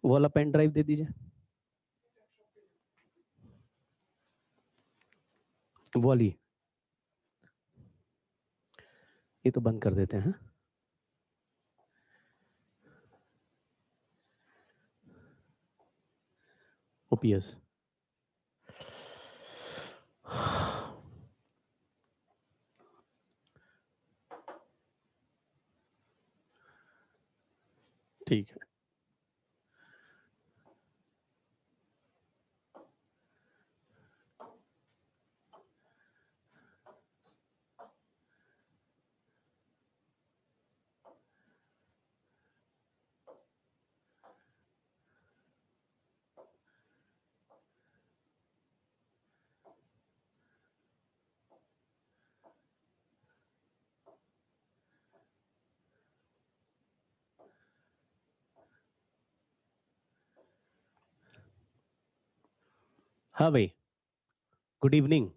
वो वाला pen drive दे दीजिए, वो वाली। ये तो बंद कर देते हैं। ओपीएस ठीक है। हाँ भाई, good evening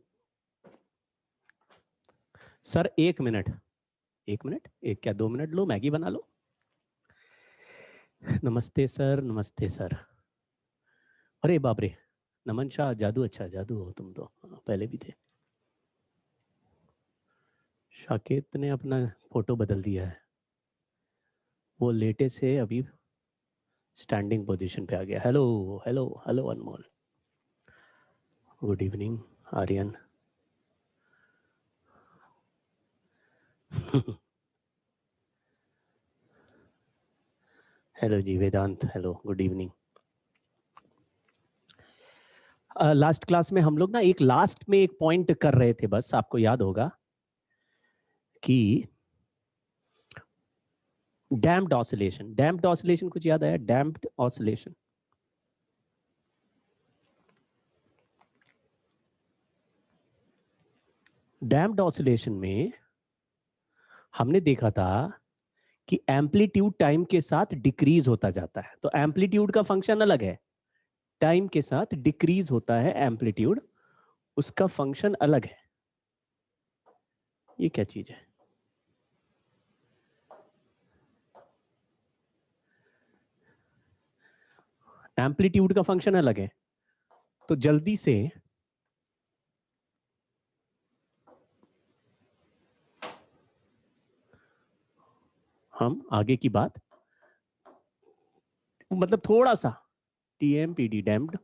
sir. 1 minute, 1 minute, एक क्या 2 मिनट लो, मैगी बना लो। नमस्ते सर, नमस्ते सर। अरे बाप रे, नमन शाह, जादू, अच्छा जादू हो तुम तो, पहले भी थे। शाकेत ने अपना फोटो बदल दिया है, वो लेटे से अभी स्टैंडिंग पोजीशन पे आ गया। Hello hello hello Anmol, good evening Aryan. Hello जी Vedant, hello, good evening. Last class में हम लोग ना एक लास्ट में एक पॉइंट कर रहे थे, बस आपको याद होगा कि डैम्प्ड ऑसिलेशन। डैम्प्ड ऑसिलेशन कुछ याद आया? डैम्प्ड ऑसिलेशन, डैम्प्ड ऑसिलेशन में हमने देखा था कि एम्पलीट्यूड टाइम के साथ डिक्रीज होता जाता है। तो एम्पलीट्यूड का फंक्शन अलग है, टाइम के साथ डिक्रीज होता है एम्पलीट्यूड, उसका फंक्शन अलग है। ये क्या चीज है? एम्पलीट्यूड का फंक्शन अलग है। तो जल्दी से हम आगे की बात, मतलब थोड़ा सा टीएमपीडी डैम्प्ड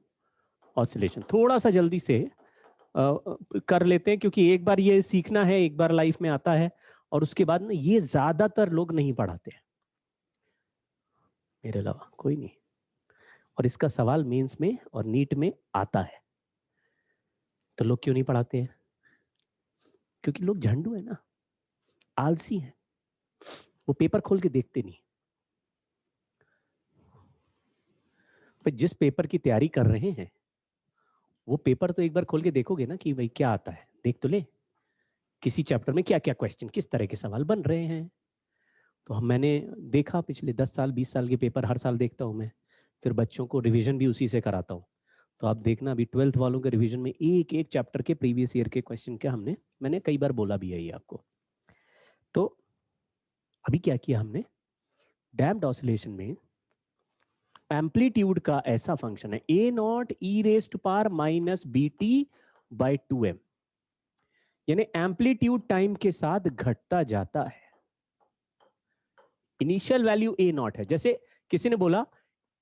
ऑसिलेशन थोड़ा सा जल्दी से कर लेते हैं, क्योंकि एक बार ये सीखना है, एक बार लाइफ में आता है, और उसके बाद ना ये ज्यादातर लोग नहीं पढ़ाते हैं, मेरे अलावा कोई नहीं। और इसका सवाल मेंस में और नीट में आता है, तो लोग क्यों नहीं पढ़ाते हैं? क्योंकि लोग झंडू है ना, आलसी है, वो पेपर खोल के देखते नहीं। पर जिस पेपर की तैयारी कर रहे हैं वो पेपर तो एक बार खोल के देखोगे ना कि भाई क्या आता है, देख तो ले किसी चैप्टर में क्या क्या क्वेश्चन, किस तरह के सवाल बन रहे हैं। तो मैंने देखा पिछले 10 साल 20 साल के पेपर हर साल देखता हूँ मैं, फिर बच्चों को रिवीजन भी उसी से कराता हूँ। तो आप देखना अभी 12th वालों के रिवीजन में एक एक चैप्टर के प्रीवियस ईयर के क्वेश्चन क्या मैंने कई बार बोला भी है ये आपको। तो अभी क्या किया हमने, डैम्प्ड ऑसिलेशन में एम्पलीट्यूड का ऐसा फंक्शन है a naught e raised power minus b t by 2m, यानी एम्पलीट्यूड टाइम के साथ घटता जाता है। इनिशियल वैल्यू ए नॉट है, जैसे किसी ने बोला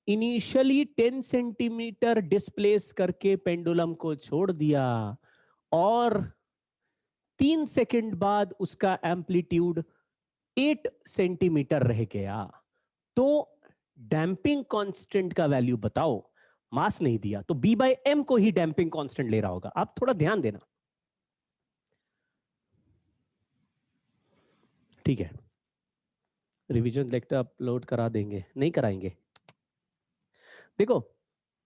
इनिशियली 10 सेंटीमीटर डिस्प्लेस करके पेंडुलम को छोड़ दिया और 3 सेकंड बाद उसका एम्पलीट्यूड 8 सेंटीमीटर रह गया, तो डैम्पिंग कांस्टेंट का वैल्यू बताओ। मास नहीं दिया तो बी बाई एम को ही डैम्पिंग कांस्टेंट ले रहा होगा। आप थोड़ा ध्यान देना, ठीक है? रिवीजन लेक्चर अपलोड करा देंगे? नहीं कराएंगे? देखो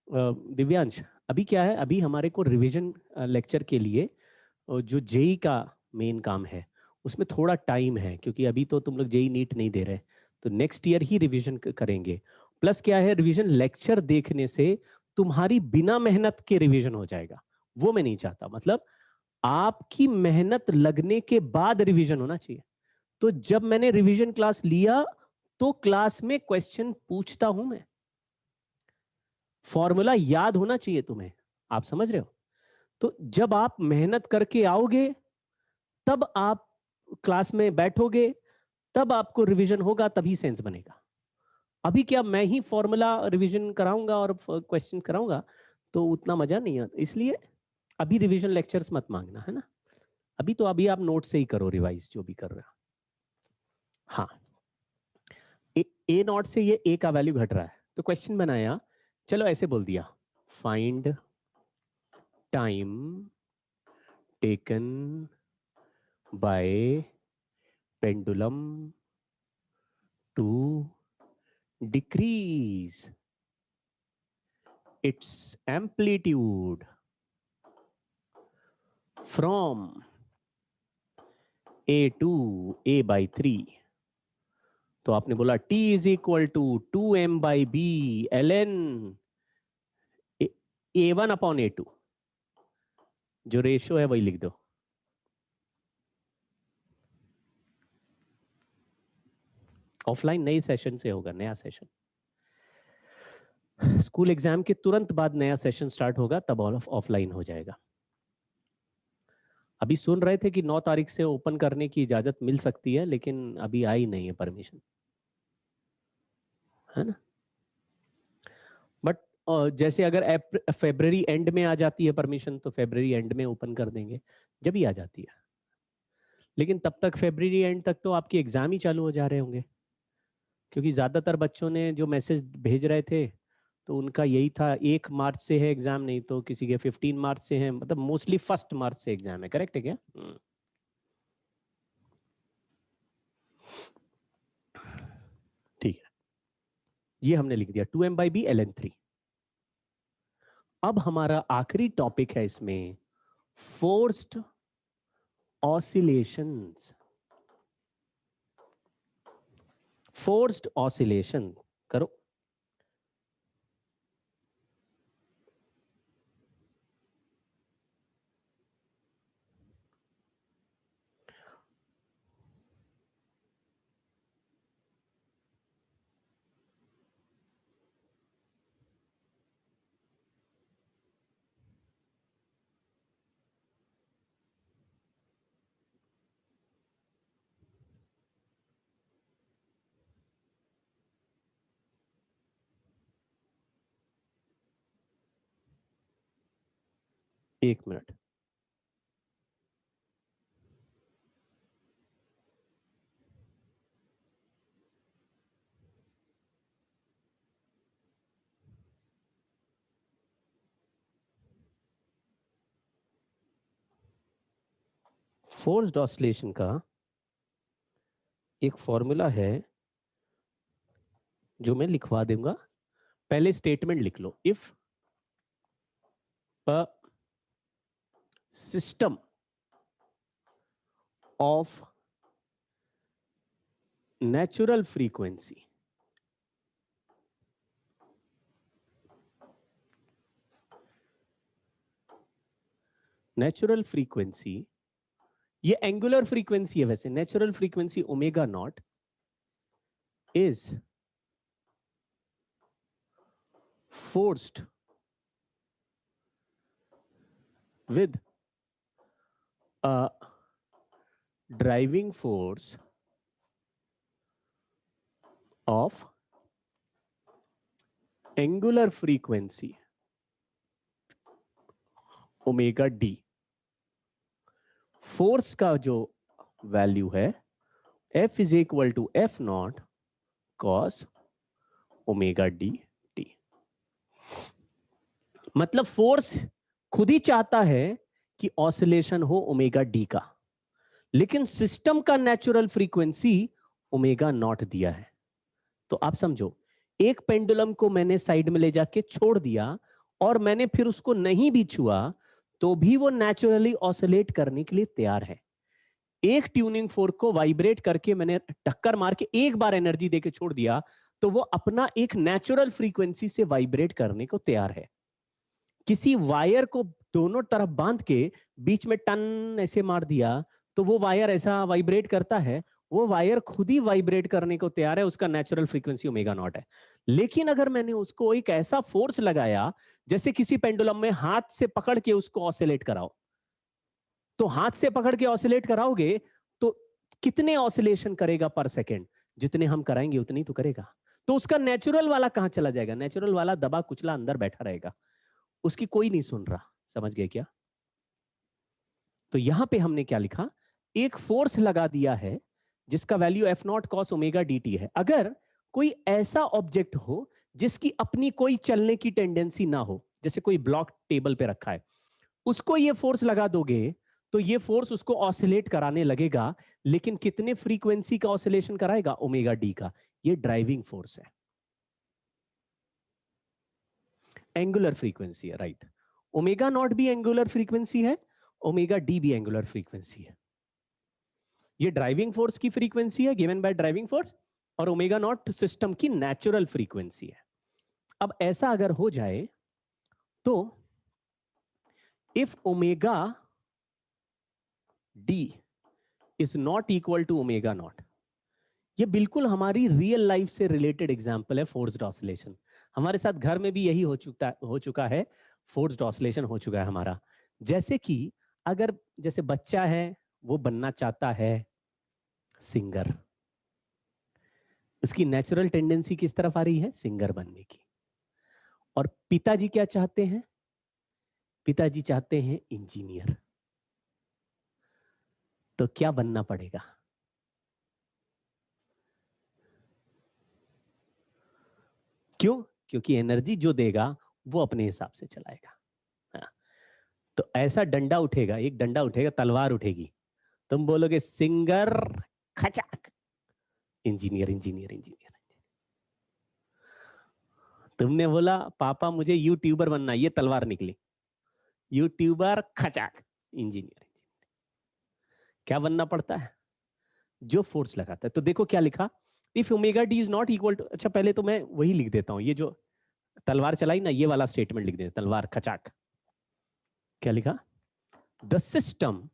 दिव्यांश, अभी क्या है, अभी हमारे को रिवीजन लेक्चर के लिए जो जेई का मेन काम है उसमें थोड़ा टाइम है, क्योंकि अभी तो तुम लोग जेई नीट नहीं दे रहे, तो नेक्स्ट ईयर ही रिवीजन करेंगे। प्लस क्या है, रिवीजन लेक्चर देखने से तुम्हारी बिना मेहनत के रिवीजन हो जाएगा, वो मैं नहीं चाहता। मतलब आपकी मेहनत लगने के बाद रिवीजन होना चाहिए। तो जब मैंने रिवीजन क्लास लिया तो क्लास में क्वेश्चन पूछता हूं मैं, फॉर्मूला याद होना चाहिए तुम्हें, आप समझ रहे हो? तो जब आप मेहनत करके आओगे, तब आप क्लास में बैठोगे, तब आपको रिवीजन होगा, तभी सेंस बनेगा। अभी क्या मैं ही फॉर्मूला रिवीजन कराऊंगा और क्वेश्चन कराऊंगा तो उतना मजा नहीं आता। इसलिए अभी रिवीजन लेक्चर्स मत मांगना, है ना? अभी आप नोट से ही करो रिवाइज जो भी कर रहे हो। हाँ, ए नॉट से ये ए का वैल्यू घट रहा है, तो क्वेश्चन बनाया, चलो ऐसे बोल दिया, find time taken by pendulum to decrease its amplitude from a to a by 3। तो आपने बोला t is equal to 2m by b ln a1 upon a2, जो रेशियो है वही लिख दो। ऑफलाइन नए सेशन से होगा, नया सेशन। स्कूल एग्जाम के तुरंत बाद नया सेशन स्टार्ट होगा, तब ऑफलाइन हो जाएगा। अभी सुन रहे थे कि 9 तारीख से ओपन करने की इजाजत मिल सकती है, लेकिन अभी आई नहीं है परमिशन, है ना? बट जैसे अगर फरवरी एंड में आ जाती है परमिशन, तो फरवरी एंड में ओपन कर देंगे, जब ही आ जाती है। लेकिन तब तक फरवरी एंड तक तो आपके एग्जाम ही चालू हो जा रहे होंगे, क्योंकि ज्यादातर बच्चों ने जो मैसेज भेज रहे थे तो उनका यही था, 1 मार्च से है एग्जाम, नहीं तो किसी के 15 मार्च से है, मतलब मोस्टली 1 मार्च से एग्जाम है। करेक्ट है क्या? ठीक है, ये हमने लिख दिया 2m by b ln 3। अब हमारा आखिरी टॉपिक है इसमें, फोर्स्ड ऑसिलेशंस। फोर्स्ड ऑसिलेशन करो। एक मिनट, फोर्स्ड ऑसिलेशन का एक फॉर्मूला है जो मैं लिखवा दूंगा। पहले स्टेटमेंट लिख लो, if a system of natural frequency ये एंगुलर फ्रीक्वेंसी है, वैसे natural frequency omega naught is forced with a driving force of angular frequency omega d. Force का जो वैल्यू है F is equal to F naught cos omega d t. मतलब force खुद ही चाहता है कि ऑसिलेशन हो ओमेगा डी का, लेकिन सिस्टम का नेचुरल फ्रीक्वेंसी ओमेगा नॉट दिया है। तो आप समझो, एक पेंडुलम को मैंने साइड में ले जाके छोड़ दिया और मैंने फिर उसको नहीं भी छुआ, तो भी वो नेचुरली ऑसिलेट करने के लिए तैयार है। एक ट्यूनिंग फोर्क को वाइब्रेट करके मैंने टक्कर मार के एक बार एनर्जी देके छोड़ दिया, तो वो अपना एक नेचुरल फ्रीक्वेंसी से वाइब्रेट करने को तैयार है। किसी वायर को दोनों तरफ बांध के बीच में टन ऐसे मार दिया, तो वो वायर ऐसा वाइब्रेट करता है, वो वायर खुद ही वाइब्रेट करने को तैयार है, उसका नेचुरल फ्रीक्वेंसी ओमेगा नॉट है। लेकिन अगर मैंने उसको एक ऐसा फोर्स लगाया, जैसे किसी पेंडुलम में हाथ से पकड़ के उसको ऑसिलेट कराओ, तो हाथ से पकड़ के ऑसिलेट कराओगे तो कितने ऑसिलेशन करेगा पर सेकेंड? जितने हम कराएंगे उतनी तो करेगा। तो उसका नेचुरल वाला कहां चला जाएगा? नेचुरल वाला दबा कुचला अंदर बैठा रहेगा, उसकी कोई नहीं सुन रहा। समझ गए क्या? तो यहां पे हमने क्या लिखा, एक फोर्स लगा दिया है जिसका value F naught cos omega d T है। अगर कोई ऐसा ऑब्जेक्ट हो जिसकी अपनी कोई चलने की टेंडेंसी ना हो, जैसे कोई ब्लॉक टेबल पे रखा है, उसको ये फोर्स लगा दोगे तो ये फोर्स उसको ऑसिलेट कराने लगेगा, लेकिन कितने फ्रीक्वेंसी का ऑसिलेशन कराएगा? ओमेगा डी का। ये ड्राइविंग फोर्स है, एंगुलर फ्रीक्वेंसी है, राइट। ओमेगा नॉट भी एंगुलर फ्रीक्वेंसी है, ओमेगा डी भी एंगुलर फ्रीक्वेंसी है। ये ड्राइविंग फोर्स की फ्रीक्वेंसी है गिवन बाय ड्राइविंग फोर्स, और ओमेगा नॉट सिस्टम की नेचुरल फ्रीक्वेंसी है। अब ऐसा अगर हो जाए तो if omega D is not equal to omega nought, ये बिल्कुल हमारी रियल लाइफ से रिलेटेड एग्जांपल है फोर्स्ड ऑसिलेशन। हमारे साथ घर में भी यही हो चुका है, फोर्स्ड ऑसिलेशन हो चुका है हमारा। जैसे कि अगर जैसे बच्चा है, वो बनना चाहता है सिंगर, उसकी नेचुरल टेंडेंसी किस तरफ आ रही है? सिंगर बनने की। और पिताजी क्या चाहते हैं? पिताजी चाहते हैं इंजीनियर। तो क्या बनना पड़ेगा? क्यों? क्योंकि एनर्जी जो देगा वो अपने हिसाब से चलाएगा। हाँ। तो ऐसा डंडा उठेगा, एक डंडा उठेगा, तलवार उठेगी, तुम बोलोगे सिंगर, खचाक, इंजीनियर इंजीनियर इंजीनियर। तुमने बोला पापा मुझे यूट्यूबर बनना, ये तलवार निकली, यूट्यूबर, खचाक, इंजीनियर। क्या बनना पड़ता है? जो फोर्स लगाता है। तो देखो क्या लिखा, if omega D is not equal to, अच्छा पहले तो मैं वही लिख देता हूं, ये जो तलवार चलाई ना, ये वाला स्टेटमेंट लिख देते, तलवार खचाक। क्या लिखा? The system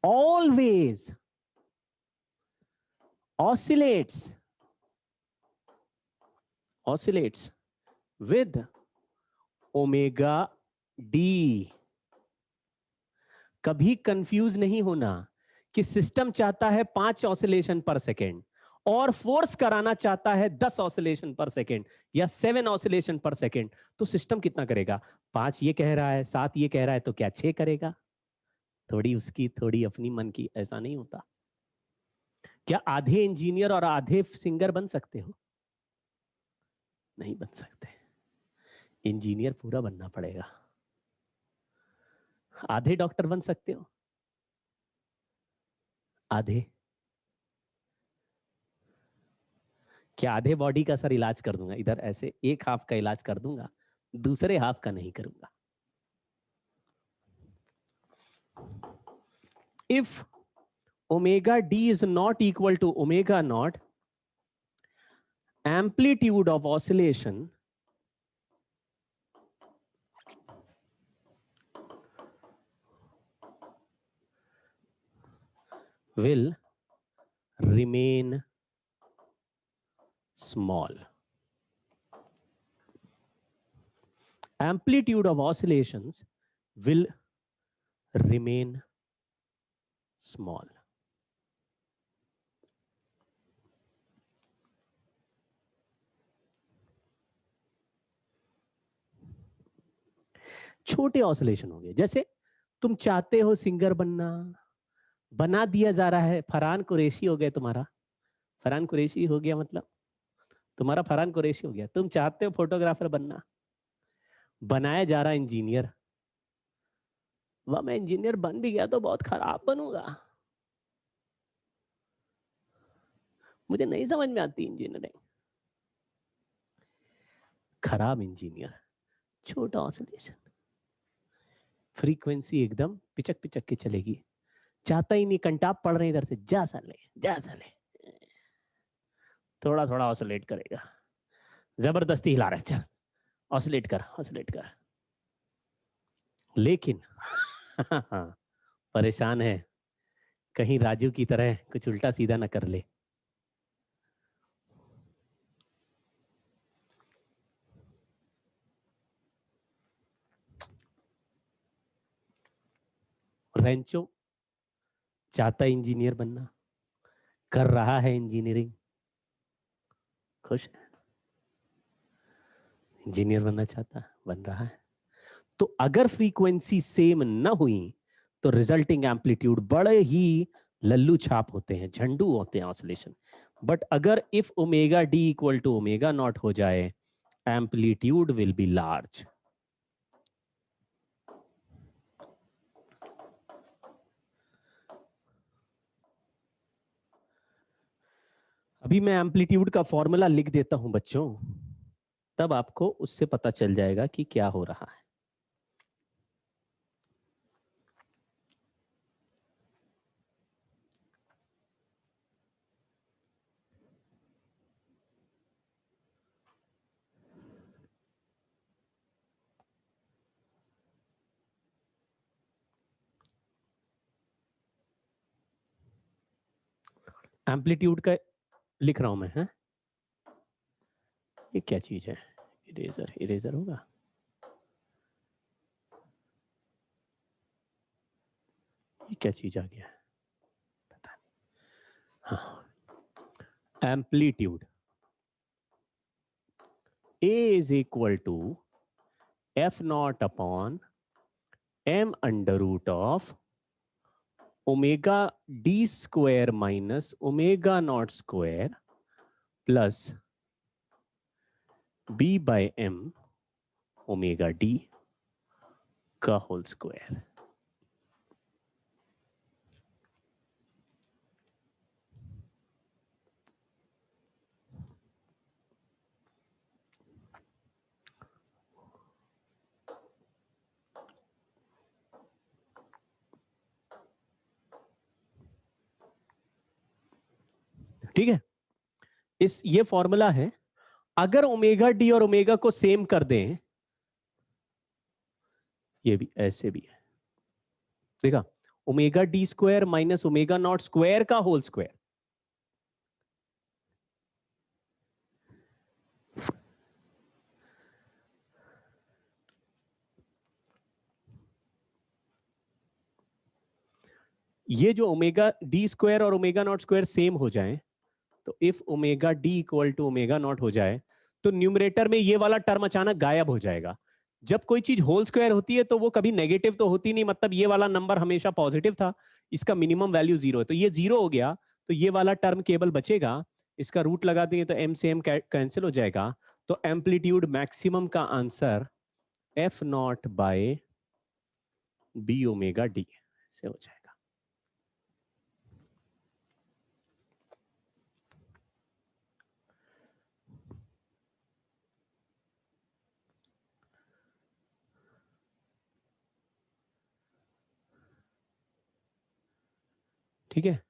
always oscillates with omega D. कभी कंफ्यूज नहीं होना कि सिस्टम चाहता है 5 ऑसिलेशन पर सेकेंड और फोर्स कराना चाहता है 10 ऑसिलेशन पर सेकेंड या 7 ऑसिलेशन पर सेकेंड। तो सिस्टम कितना करेगा? 5 ये कह रहा है, 7 ये कह रहा है, तो क्या 6 करेगा? थोड़ी उसकी थोड़ी अपनी मन की, ऐसा नहीं होता। क्या आधे इंजीनियर और आधे सिंगर बन सकते हो? नहीं बन सकते। इंजीनियर पूरा बनना पड़ेगा। आधे डॉक्टर बन सकते हो? आधे? क्या आधे बॉडी का सर इलाज कर दूंगा, इधर ऐसे एक हाफ का इलाज कर दूंगा, दूसरे हाफ का नहीं करूंगा। If omega D is not equal to omega nought, amplitude of oscillation will remain small. Amplitude of oscillations will remain small. छोटे ऑसिलेशन हो गए, जैसे तुम चाहते हो सिंगर बनना, बना दिया जा रहा है, फरहान कुरैशी हो गया तुम्हारा। फरहान कुरैशी हो गया मतलब तुम्हारा फरहान कुरैशी हो गया। तुम चाहते हो फोटोग्राफर बनना, बनाया जा रहा है इंजीनियर। वह मैं इंजीनियर बन भी गया तो बहुत खराब बनूंगा, मुझे नहीं समझ में आती इंजीनियरिंग। खराब इंजीनियर, छोटा ऑसिलेशन, फ्रीक्वेंसी एकदम पिचक पिचक के चलेगी, चाहता ही नहीं, कंटाप पड़ रहे इधर से, जा साले जा साले, थोड़ा थोड़ा ऑसिलेट करेगा, जबरदस्ती हिला रहा है, चल ऑसिलेट कर ऑसिलेट कर। लेकिन परेशान है, कहीं राजू की तरह कुछ उल्टा सीधा ना कर ले। रेंचो चाहता है इंजीनियर बनना, कर रहा है इंजीनियरिंग, खुश है, इंजीनियर बनना चाहता है, बन रहा है। तो अगर फ्रीक्वेंसी सेम ना हुई तो रिजल्टिंग एम्पलीट्यूड बड़े ही लल्लू छाप होते हैं, झंडू होते हैं ऑसिलेशन। बट अगर if omega D equal to omega nought हो जाए, एम्पलीट्यूड विल बी लार्ज। अभी मैं एम्पलीट्यूड का फॉर्मूला लिख देता हूं बच्चों, तब आपको उससे पता चल जाएगा कि क्या हो रहा है। एम्पलीट्यूड का लिख रहा हूं मैं, है? ये क्या चीज है? इरेजर, इरेजर होगा। ये क्या चीज आ गया? पता नहीं। हाँ, amplitude A is equal to F naught upon M under root of omega D square minus omega naught square plus B by M omega D का होल स्क्वायर। ठीक है, ये फॉर्मूला है। अगर ओमेगा डी और ओमेगा को same कर दें, ये भी ऐसे भी है, देखा, omega D square minus omega nought square का होल स्क्वायर। ये जो ओमेगा डी स्क्वायर और ओमेगा नॉट स्क्वायर सेम हो जाए, तो if omega D equal to omega nought हो जाए, तो न्यूमरेटर में ये वाला टर्म अचानक गायब हो जाएगा। जब कोई चीज होल स्क्वायर होती है तो वो कभी नेगेटिव तो होती नहीं, मतलब ये वाला नंबर हमेशा पॉजिटिव था, इसका मिनिमम वैल्यू 0 है, तो ये 0 हो गया, तो ये वाला टर्म केवल बचेगा। इसका रूट लगा देंगे तो m से m कैंसिल हो जाएगा। तो एम्पलीट्यूड मैक्सिमम का answer F nought by B omega D से हो जाएगा। ठीक है,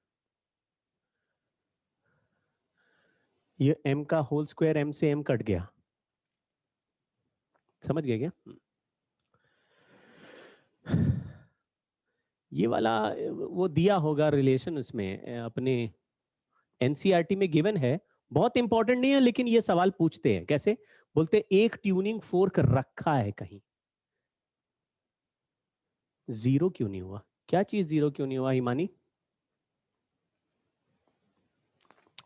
ये m का होल स्क्वायर m से m कट गया, समझ गए क्या? ये वाला वो दिया होगा रिलेशन उसमें अपने एनसीईआरटी में गिवन है, बहुत इंपॉर्टेंट नहीं है, लेकिन ये सवाल पूछते हैं। कैसे बोलते? एक ट्यूनिंग फोर्क रखा है कहीं, जीरो क्यों नहीं हुआ? क्या चीज जीरो क्यों नहीं हुआ Himani?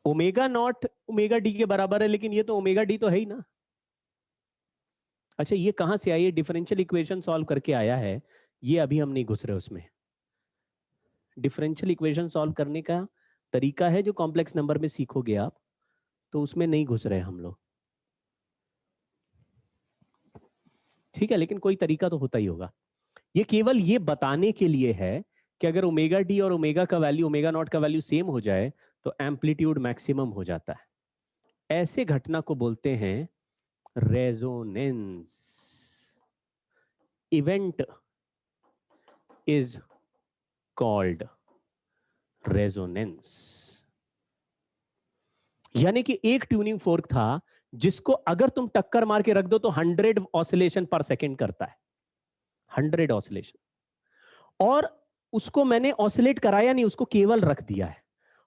Omega naught omega D के बराबर है, लेकिन ये तो ओमेगा डी तो है ही ना। अच्छा, ये कहां से आई है? डिफरेंशियल इक्वेशन सॉल्व करके आया है, ये अभी हम नहीं घुस रहे उसमें। डिफरेंशियल इक्वेशन सॉल्व करने का तरीका है जो कॉम्प्लेक्स नंबर में सीखोगे आप, तो उसमें नहीं घुस रहे हम लोग। ठीक है, लेकिन कोई तरीका तो होता ही होगा। ये केवल ये बताने के लिए है कि अगर ओमेगा डी और ओमेगा का वैल्यू, ओमेगा नॉट का वैल्यू सेम हो जाए तो एम्पलीट्यूड मैक्सिमम हो जाता है। ऐसे घटना को बोलते हैं resonance. Event is called resonance. यानी कि एक ट्यूनिंग फोर्क था जिसको अगर तुम टक्कर मार के रख दो तो 100 ऑसिलेशन पर सेकेंड करता है, 100 ऑसिलेशन। और उसको मैंने ऑसिलेट कराया नहीं, उसको केवल रख दिया है।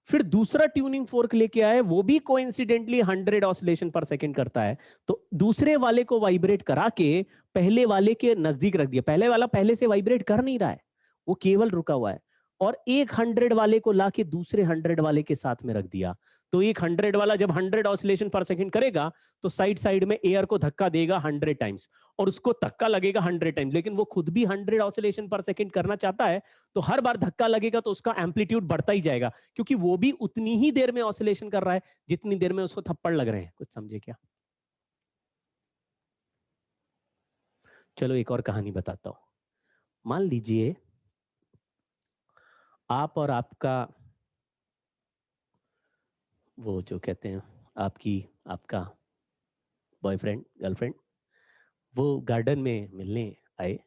फिर दूसरा ट्यूनिंग फोर्क लेके आए, वो भी कोइंसिडेंटली 100 ऑसिलेशन पर सेकंड करता है, तो दूसरे वाले को वाइब्रेट करा के पहले वाले के नजदीक रख दिया। पहले वाला पहले से वाइब्रेट कर नहीं रहा है, वो केवल रुका हुआ है, और एक 100 वाले को लाके दूसरे 100 वाले के साथ में रख दिया। तो एक 100 वाला जब 100 ऑसिलेशन पर सेकंड करेगा तो साइड साइड में एयर को धक्का देगा 100 टाइम्स, और उसको धक्का लगेगा 100 टाइम्स, लेकिन वो खुद भी 100 ऑसिलेशन पर सेकंड करना चाहता है, तो हर बार धक्का लगेगा तो उसका एम्पलीट्यूड बढ़ता ही जाएगा, क्योंकि वो भी उतनी ही देर में ऑसिलेशन कर रहा है जितनी देर में उसको थप्पड़ लग रहे हैं। कुछ समझे क्या? चलो एक और कहानी बताता हूं। मान लीजिए आप और आपका वो जो कहते हैं आपका बॉयफ्रेंड गर्लफ्रेंड, वो गार्डन में मिलने आए,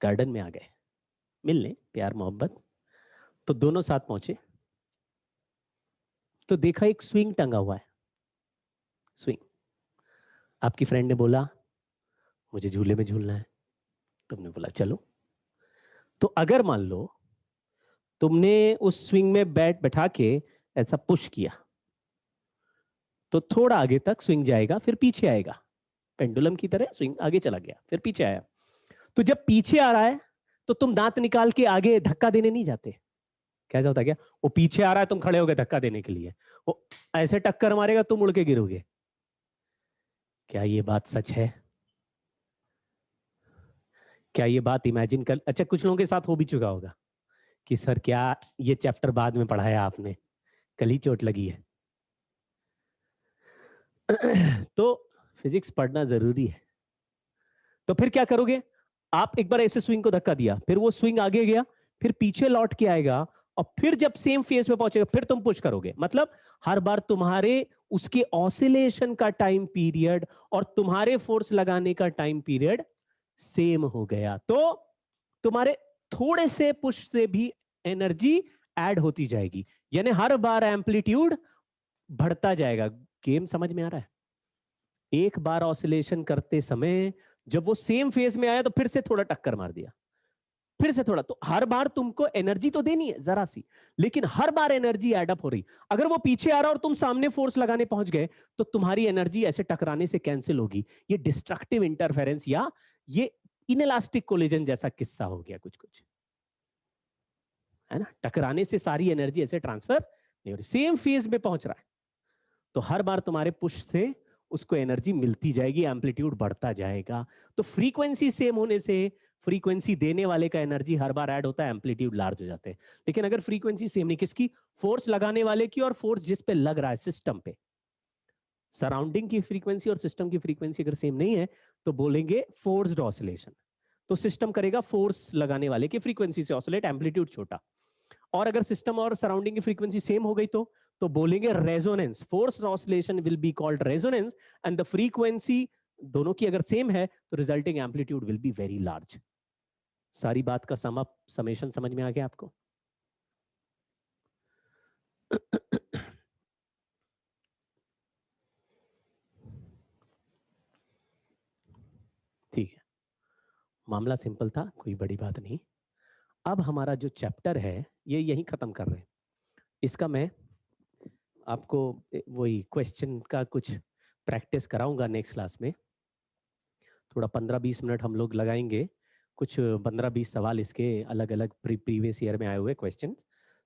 गार्डन में आ गए मिलने, प्यार मोहब्बत। तो दोनों साथ पहुंचे, तो देखा एक स्विंग टंगा हुआ है, स्विंग। आपकी फ्रेंड ने बोला मुझे झूले में झूलना है, तुमने बोला चलो। तो अगर मान लो तुमने उस स्विंग में बैठा के ऐसा पुश किया, तो थोड़ा आगे तक स्विंग जाएगा, फिर पीछे आएगा, पेंडुलम की तरह स्विंग आगे चला गया फिर पीछे आया। तो जब पीछे आ रहा है तो तुम दांत निकाल के आगे धक्का देने नहीं जाते। कैसा होता है क्या, वो पीछे आ रहा है, तुम खड़े हो गए धक्का देने के लिए, वो ऐसे टक्कर मारेगा, तुम उड़ के गिरोगे। क्या ये बात सच है? क्या ये बात इमेजिन कर, अच्छा कुछ लोगों के साथ हो भी चुका होगा कि सर क्या ये चैप्टर बाद में पढ़ाया आपने, कल ही चोट लगी है। तो फिजिक्स पढ़ना जरूरी है। तो फिर क्या करोगे, आप एक बार ऐसे स्विंग को धक्का दिया, फिर वो स्विंग आगे गया, फिर पीछे लौट के आएगा, और फिर जब सेम फेस पे पहुंचेगा फिर तुम पुश करोगे। मतलब हर बार तुम्हारे उसके ऑसिलेशन का टाइम पीरियड और तुम्हारे फोर्स लगाने का टाइम पीरियड सेम हो गया, तो तुम्हारे थोड़े से पुश से भी एनर्जी ऐड होती जाएगी, यानी हर बार एम्पलीट्यूड बढ़ता जाएगा। गेम समझ में आ रहा है? एक बार ऑसिलेशन करते समय जब वो सेम फेज में आया तो फिर से थोड़ा टक्कर मार दिया, फिर से थोड़ा, तो हर बार तुमको एनर्जी तो देनी है जरा सी, लेकिन हर बार एनर्जी एडअप हो रही। अगर वो पीछे आ रहा और तुम सामने फोर्स लगाने पहुंच गए तो तुम्हारी एनर्जी ऐसे टकराने से कैंसिल होगी। ये डिस्ट्रक्टिव इंटरफेरेंस या ये इनइलास्टिक कोलिजन जैसा किस्सा हो गया कुछ कुछ, है ना। टकराने से सारी एनर्जी ऐसे ट्रांसफर नहीं हो रही, सेम फेज में पहुंच रहा है, तो हर बार तुम्हारे पुश से उसको एनर्जी मिलती जाएगी, एम्पलीट्यूड बढ़ता जाएगा। तो फ्रीक्वेंसी सेम होने से फ्रीक्वेंसी देने वाले का एनर्जी हर बार ऐड होता है, एम्पलीट्यूड लार्ज हो जाते हैं। लेकिन अगर फ्रीक्वेंसी सेम नहीं, किसकी, फोर्स लगाने वाले की और फोर्स जिस पे लग रहा है सिस्टम पे, सराउंडिंग की फ्रीक्वेंसी और सिस्टम की फ्रीक्वेंसी अगर सेम नहीं है तो बोलेंगे फोर्स्ड ऑसिलेशन। तो सिस्टम करेगा फोर्स लगाने वाले की फ्रीक्वेंसी से ऑसिलेट, एम्पलीट्यूड छोटा। और अगर सिस्टम और सराउंडिंग की फ्रीक्वेंसी सेम हो गई तो बोलेंगे resonance, force oscillation will be called resonance, and the frequency दोनों की अगर सेम है तो resulting amplitude will be very large. सारी बात का सम अप, समेशन समझ में आ गया आपको? ठीक है, मामला सिंपल था, कोई बड़ी बात नहीं। अब हमारा जो चैप्टर है ये यहीं खत्म कर रहे हैं। इसका मैं आपको वही क्वेश्चन का कुछ प्रैक्टिस कराऊंगा नेक्स्ट क्लास में। थोड़ा 15-20 मिनट हम लोग लगाएंगे, कुछ 15-20 सवाल इसके अलग अलग प्रीवियस ईयर में आए हुए क्वेश्चन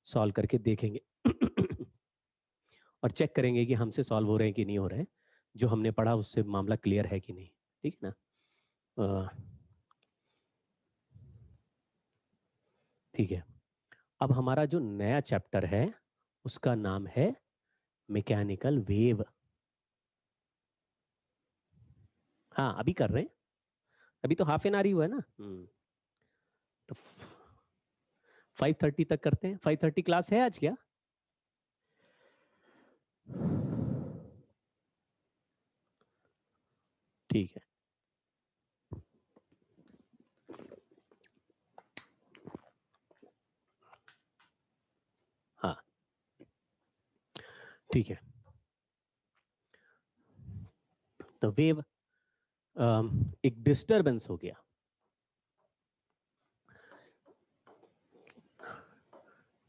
सॉल्व करके देखेंगे। और चेक करेंगे कि हमसे सॉल्व हो रहे हैं कि नहीं हो रहे हैं, जो हमने पढ़ा उससे मामला क्लियर है कि नहीं। ठीक है ना? ठीक है, अब हमारा जो नया चैप्टर है उसका नाम है मैकेनिकल वेव। हाँ अभी कर रहे हैं, अभी तो हाफ एन आवर ही हुआ है ना। तो 5:30 तक करते हैं। 5:30 क्लास है आज क्या? ठीक है, हाँ ठीक है। तो वेव एक डिस्टरबेंस हो गया,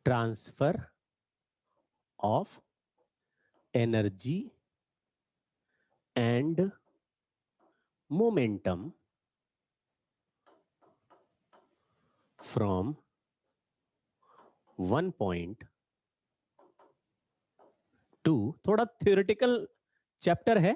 transfer of energy and momentum from one point two, थोड़ा थियोरेटिकल चैप्टर है,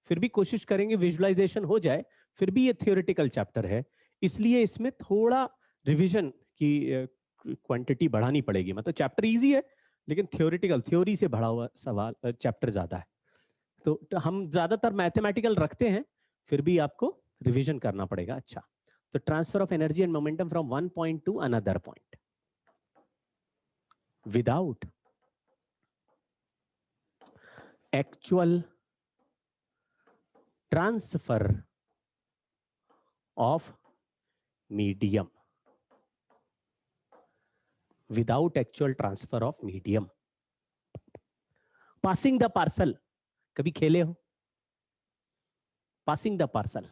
फिर भी कोशिश करेंगे विजुअलाइजेशन हो जाए, फिर भी ये थियोरेटिकल चैप्टर है, इसलिए इसमें थोड़ा रिवीजन की क्वांटिटी बढ़ानी पड़ेगी। मतलब चैप्टर इजी है लेकिन थियोरेटिकल, थ्योरी से भरा हुआ सवाल चैप्टर ज्यादा है, तो हम ज्यादातर मैथमेटिकल रखते हैं, फिर भी आपको रिवीजन करना पड़ेगा। अच्छा, तो transfer of energy and momentum from one point two another point without actual transfer of medium, without actual transfer of medium. Passing the parcel, कभी खेले हो पासिंग द पार्सल?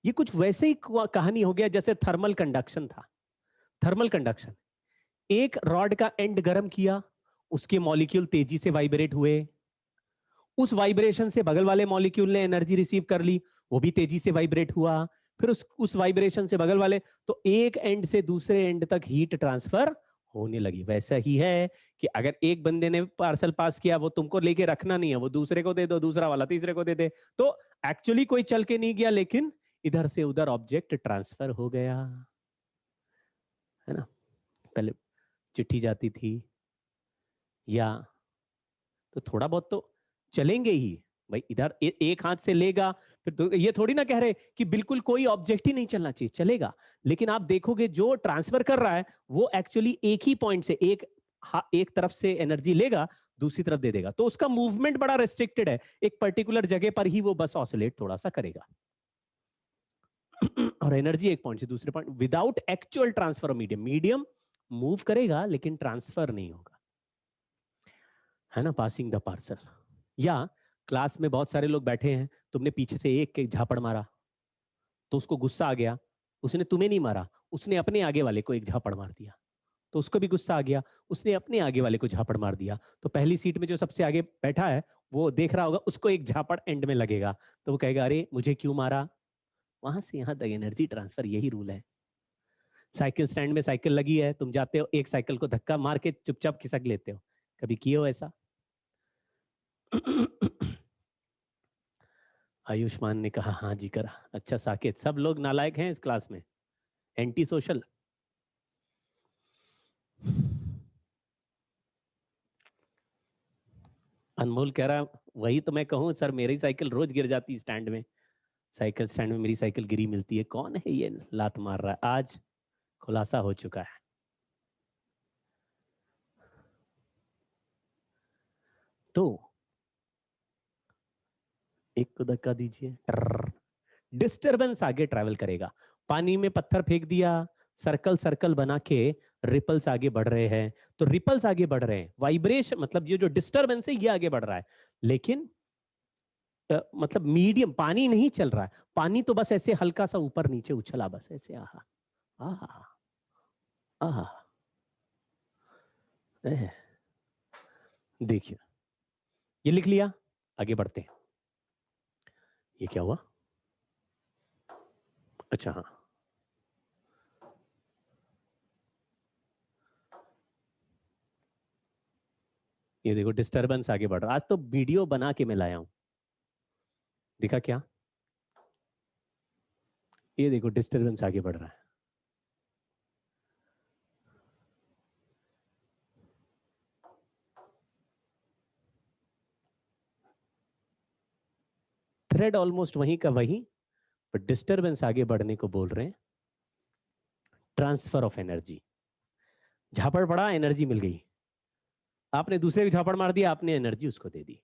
ये कुछ वैसे ही कहानी हो गया जैसे थर्मल कंडक्शन था। थर्मल कंडक्शन, एक रॉड का एंड गर्म किया, उसके मॉलिक्यूल तेजी से वाइब्रेट हुए, उस वाइब्रेशन से बगल वाले मॉलिक्यूल ने एनर्जी रिसीव कर ली, वो भी तेजी से वाइब्रेट हुआ, फिर उस वाइब्रेशन से बगल वाले, तो एक एंड से दूसरे एंड तक हीट ट्रांसफर होने लगी। वैसा ही है कि अगर एक बंदे ने पार्सल पास किया, वो तुमको लेके रखना नहीं है, वो दूसरे को दे दो, दूसरा वाला तीसरे को दे दे, तो एक्चुअली कोई चल के नहीं गया, लेकिन इधर से उधर ऑब्जेक्ट ट्रांसफर हो गया, है ना। पहले चिट्ठी जाती थी, या तो थोड़ा बहुत तो चलेंगे ही भाई, इधर एक हाथ से लेगा, फिर तो ये थोड़ी ना कह रहे कि बिल्कुल कोई ऑब्जेक्ट ही नहीं चलना चाहिए, चलेगा, लेकिन आप देखोगे जो ट्रांसफर कर रहा है वो एक्चुअली एक ही पॉइंट से एक तरफ से एनर्जी लेगा, दूसरी तरफ दे देगा, तो उसका मूवमेंट बड़ा रेस्ट्रिक्टेड है, एक पर्टिकुलर जगह पर ही वो बस ऑसिलेट थोड़ा सा करेगा और एनर्जी एक पॉइंट से दूसरे point, without actual transfer of medium. Medium move करेगा लेकिन ट्रांसफर नहीं होगा, है ना, पासिंग द पार्सल। या क्लास में बहुत सारे लोग बैठे हैं, तुमने पीछे से एक झापड़ मारा, तो उसको गुस्सा आ गया, उसने तुम्हें नहीं मारा, उसने अपने आगे वाले को एक झापड़ मार दिया, तो उसको भी गुस्सा आ गया, उसने अपने आगे वाले को झापड़ मार दिया, तो पहली सीट में जो सबसे आगे बैठा है वो देख रहा होगा, उसको एक झापड़ एंड में लगेगा, तो वो कहेगा अरे मुझे क्यों मारा। वहां से यहां तक एनर्जी ट्रांसफर, यही रूल है। साइकिल स्टैंड में साइकिल लगी है, तुम जाते हो एक साइकिल को धक्का मार के चुपचाप खिसक लेते हो, कभी किए हो ऐसा? आयुष्मान ने कहा हाँ जी करा। अच्छा साकेत, सब लोग नालायक हैं इस क्लास में, एंटी सोशल। अनमोल कह रहा वही तो मैं कहूँ सर, मेरी साइकिल रोज गिर जाती स्टैंड में, साइकिल स्टैंड में मेरी साइकिल गिरी मिलती है, कौन है ये लात मार रहा है? आज खुलासा हो चुका है। तो एक को धक्का दीजिए, डिस्टरबेंस आगे ट्रैवल करेगा। पानी में पत्थर फेंक दिया, सर्कल सर्कल बना के रिपल्स आगे बढ़ रहे हैं, तो रिपल्स आगे बढ़ रहे हैं, वाइब्रेशन मतलब ये जो डिस्टरबेंस है ये आगे बढ़ रहा है, लेकिन मतलब मीडियम, पानी नहीं चल रहा है, पानी तो बस ऐसे हल्का सा ऊपर नीचे उछला, बस ऐसे, आहा आहा आहा। देखिए ये लिख लिया, आगे बढ़ते हैं। ये क्या हुआ? अच्छा हाँ, ये देखो डिस्टरबेंस आगे बढ़ रहा है। आज तो वीडियो बना के मैं लाया हूं, दिखा क्या? ये देखो डिस्टरबेंस आगे बढ़ रहा है। थ्रेड ऑलमोस्ट वहीं का वहीं, पर डिस्टरबेंस आगे बढ़ने को बोल रहे हैं। ट्रांसफर ऑफ एनर्जी, झापड़ पड़ा, एनर्जी मिल गई, आपने दूसरे को झापड़ मार दिया, आपने एनर्जी उसको दे दी,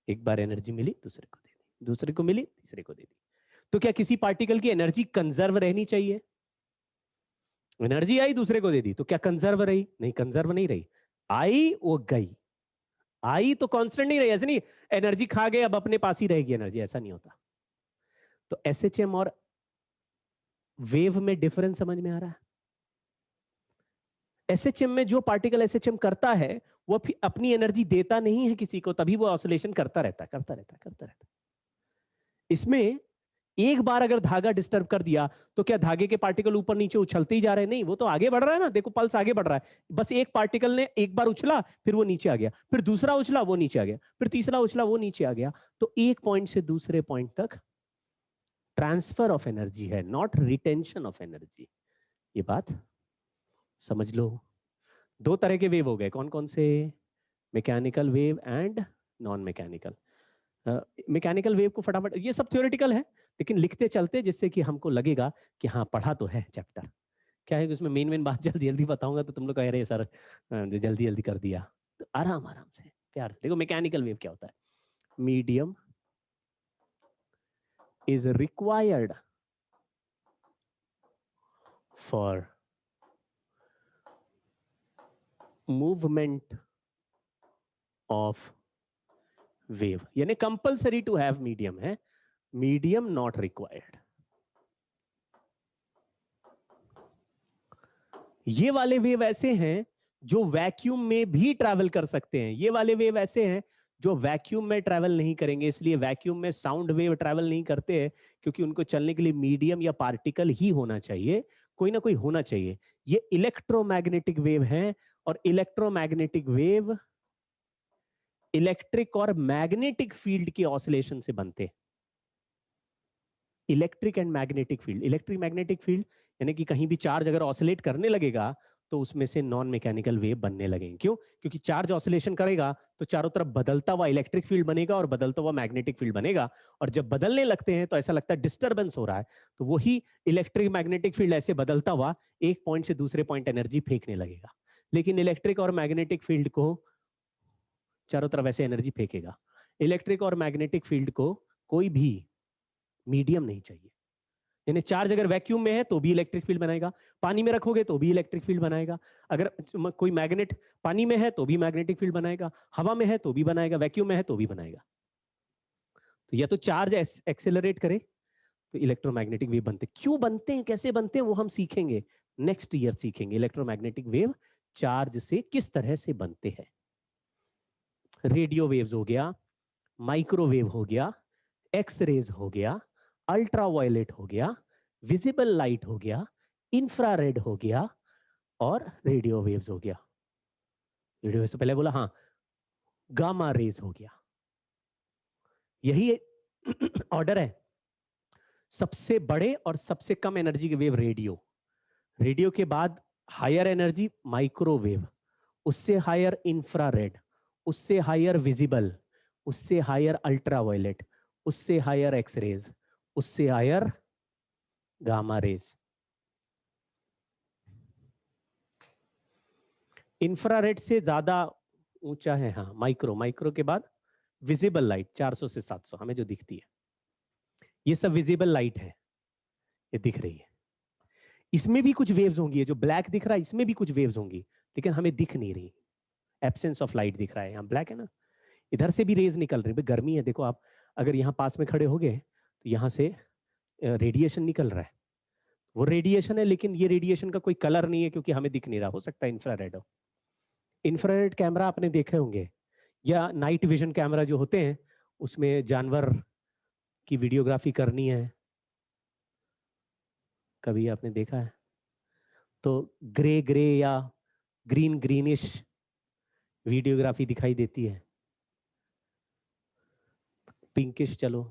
एक बार एनर्जी मिली दूसरे को दे दी, दूसरे को मिली तीसरे को दे दी। तो क्या किसी पार्टिकल की एनर्जी कंजर्व रहनी चाहिए? एनर्जी आई दूसरे को दे दी, तो क्या कंजर्व रही? नहीं, कंजर्व नहीं रही, आई वो गई, आई तो कांस्टेंट नहीं रही, ऐसे नहीं एनर्जी खा गए अब अपने पास ही रहेगी एनर्जी, ऐसा नहीं होता। तो एसएचएम और वेव में डिफरेंस समझ में आ रहा है? एसएचएम में जो पार्टिकल एसएचएम करता है वो अपनी एनर्जी देता नहीं है किसी को, तभी वो ऑसिलेशन करता रहता है। इसमें एक बार अगर धागा डिस्टर्ब कर दिया तो क्या धागे के पार्टिकल ऊपर नीचे उछलते ही जा रहे हैं? नहीं, वो तो आगे बढ़ रहा है ना, देखो पल्स आगे बढ़ रहा है। बस एक पार्टिकल ने एक बार उछला, फिर वो नीचे आ गया, फिर दूसरा उछला वो नीचे आ गया, फिर तीसरा उछला वो नीचे आ गया। तो एक पॉइंट से दूसरे पॉइंट तक ट्रांसफर ऑफ एनर्जी है, नॉट रिटेंशन ऑफ एनर्जी। ये बात समझ लो। दो तरह के वेव हो गए, कौन कौन से? Mechanical wave and non mechanical. Mechanical wave को फटाफट, ये सब थ्योरेटिकल है लेकिन लिखते चलते जिससे कि हमको लगेगा कि हाँ पढ़ा तो है चैप्टर। क्या है कि उसमें मेन बात जल्दी जल्दी बताऊंगा तो तुम लोग कह रहे सर जल्दी जल्दी कर दिया। तो आराम आराम से प्यार से देखो मैकेनिकल वेव क्या होता है। Medium is required for movement of wave, यानी कंपल्सरी टू हैव मीडियम है, मीडियम नॉट रिक्वायर्ड। ये वाले वेव ऐसे हैं जो वैक्यूम में भी ट्रैवल कर सकते हैं, ये वाले वेव ऐसे हैं जो वैक्यूम में ट्रैवल नहीं करेंगे। इसलिए वैक्यूम में साउंड वेव ट्रैवल नहीं करते हैं क्योंकि उनको चलने के लिए मीडियम या पार्टिकल ही होना चाहिए, कोई ना कोई होना चाहिए। ये इलेक्ट्रोमैग्नेटिक वेव हैं और इलेक्ट्रोमैग्नेटिक वेव इलेक्ट्रिक और मैग्नेटिक फील्ड के ऑसिलेशन से बनते हैं। Electric and magnetic field, electric magnetic field यानी कि कहीं भी चार्ज अगर ऑसिलेट करने लगेगा तो उसमें से नॉन मैकेनिकल वेव बनने लगेंगे। क्यों? क्योंकि चार्ज ऑसिलेशन करेगा तो चारों तरफ बदलता हुआ इलेक्ट्रिक फील्ड बनेगा और बदलता हुआ मैग्नेटिक फील्ड बनेगा, और जब बदलने लगते हैं तो ऐसा लगता है डिस्टर्बेंस हो रहा है, तो वही इलेक्ट्रिक मैग्नेटिक फील्ड ऐसे बदलता हुआ एक पॉइंट से दूसरे पॉइंट एनर्जी फेंकने लगेगा। लेकिन इलेक्ट्रिक और मैग्नेटिक फील्ड को चारों तरफ ऐसे एनर्जी फेंकेगा। इलेक्ट्रिक और मैग्नेटिक फील्ड को कोई भी मीडियम नहीं चाहिए, यानी चार्ज अगर वैक्यूम में है तो भी इलेक्ट्रिक फील्ड बनाएगा, पानी में रखोगे तो भी इलेक्ट्रिक फील्ड बनाएगा, अगर कोई मैग्नेट पानी में है तो भी मैग्नेटिक फील्ड बनाएगा, हवा में है तो भी बनाएगा, वैक्यूम में है तो भी बनाएगा। तो या तो चार्ज एक्सेलरेट करे तो इलेक्ट्रोमैग्नेटिक वेव बनते। क्यों बनते हैं, कैसे बनते हैं, वो हम सीखेंगे, नेक्स्ट ईयर सीखेंगे इलेक्ट्रोमैग्नेटिक वेव चार्ज से किस तरह से बनते हैं। रेडियो वेव्स हो गया, माइक्रोवेव हो गया, एक्स रेज हो गया, अल्ट्रावायलेट हो गया, विजिबल लाइट हो गया, इंफ्रारेड हो गया और रेडियो वेव्स हो गया। रेडियो वेव्स तो पहले बोला, हाँ गामा रेज हो गया। यही ऑर्डर है। सबसे बड़े और सबसे कम एनर्जी के वेव रेडियो, रेडियो के बाद हायर एनर्जी माइक्रोवेव, उससे हायर इंफ्रारेड, उससे हायर विजिबल, उससे हायर अल्ट्रावायलेट, उससे हायर एक्स रेज, उससे हायर गामा रेज। इंफ्रारेड से ज्यादा ऊंचा है हाँ माइक्रो, माइक्रो के बाद विजिबल लाइट 400 से 700 हमें जो दिखती है, ये सब विजिबल लाइट है, ये दिख रही है। इसमें भी कुछ वेव्स होंगी, ये जो ब्लैक दिख रहा है इसमें भी कुछ वेव्स होंगी लेकिन हमें दिख नहीं रही, एब्सेंस ऑफ लाइट दिख रहा है, यहाँ ब्लैक है ना। इधर से भी रेज निकल रही है, गर्मी है, देखो आप अगर यहाँ पास में खड़े हो गए तो यहाँ से रेडिएशन निकल रहा है, वो रेडिएशन है लेकिन ये रेडिएशन का कोई कलर नहीं है क्योंकि हमें दिख नहीं रहा, हो सकता है इंफ्रारेड हो। इंफ्रारेड कैमरा आपने देखे होंगे या नाइट विजन कैमरा जो होते हैं, उसमें जानवर की वीडियोग्राफी करनी है, कभी आपने देखा है तो ग्रे ग्रे या ग्रीन ग्रीनिश वीडियोग्राफी दिखाई देती है, पिंकिश, चलो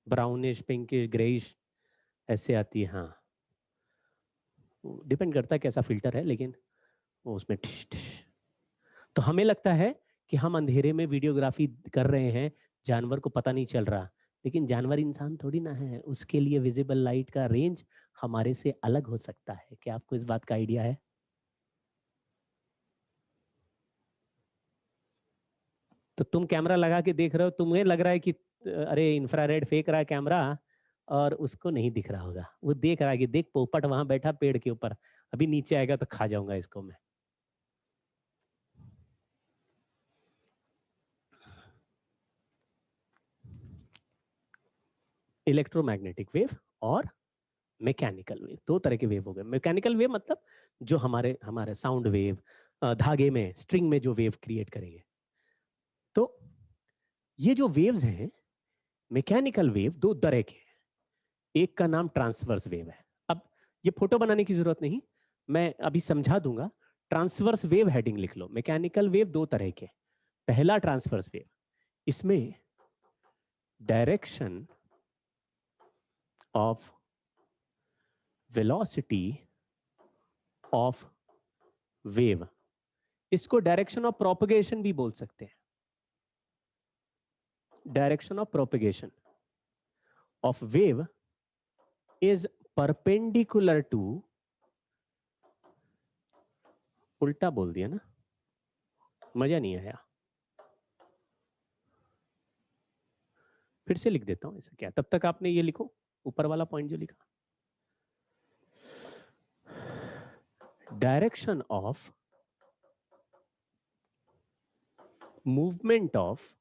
ब्राउनिश पिंकिश ग्रेइश ऐसे आती है। हाँ डिपेंड करता है कैसा फिल्टर है, लेकिन वो उसमें टिश टिश। तो हमें लगता है कि हम अंधेरे में वीडियोग्राफी कर रहे हैं, जानवर को पता नहीं चल रहा, लेकिन जानवर इंसान थोड़ी ना है, उसके लिए विजिबल लाइट का रेंज हमारे से अलग हो सकता है। क्या आपको इस बात का आइडिया है? तो तुम कैमरा लगा के देख रहे हो, तुम्हें लग रहा है कि अरे इंफ्रारेड फेंक रहा है कैमरा, और उसको नहीं दिख रहा होगा, वो देख रहा है कि देख पोपट वहां बैठा पेड़ के ऊपर, अभी नीचे आएगा तो खा जाऊंगा इसको मैं। इलेक्ट्रोमैग्नेटिक वेव और मैकेनिकल वेव, दो तरह के वेव हो गए। मैकेनिकल वेव मतलब जो हमारे हमारे साउंड वेव, धागे में स्ट्रिंग में जो वेव क्रिएट करेंगे। तो ये जो वेव्स हैं मैकेनिकल वेव दो तरह के हैं। एक का नाम ट्रांसवर्स वेव है। अब ये फोटो बनाने की जरूरत नहीं, मैं अभी समझा दूंगा। ट्रांसवर्स वेव हेडिंग लिख लो। मैकेनिकल वेव दो तरह के। पहला ट्रांसवर्स वेव, इसमें direction of velocity of wave, इसको डायरेक्शन ऑफ प्रोपगेशन भी बोल सकते हैं। Direction of propagation of wave is perpendicular to, उल्टा बोल दिया ना, मजा नहीं आया, फिर से लिख देता हूं। ऐसा क्या, तब तक आपने ये लिखो ऊपर वाला पॉइंट जो लिखा, direction of movement of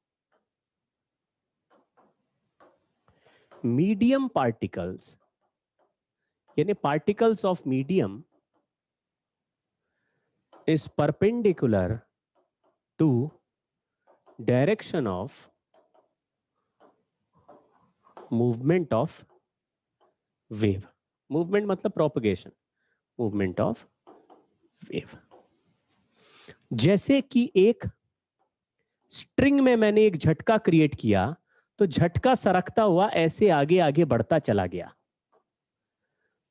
medium particles, यानी particles of medium is perpendicular to direction of movement of wave. Movement मतलब propagation, movement of wave. जैसे कि एक स्ट्रिंग में मैंने एक झटका क्रिएट किया, तो झटका सरकता हुआ ऐसे आगे आगे बढ़ता चला गया।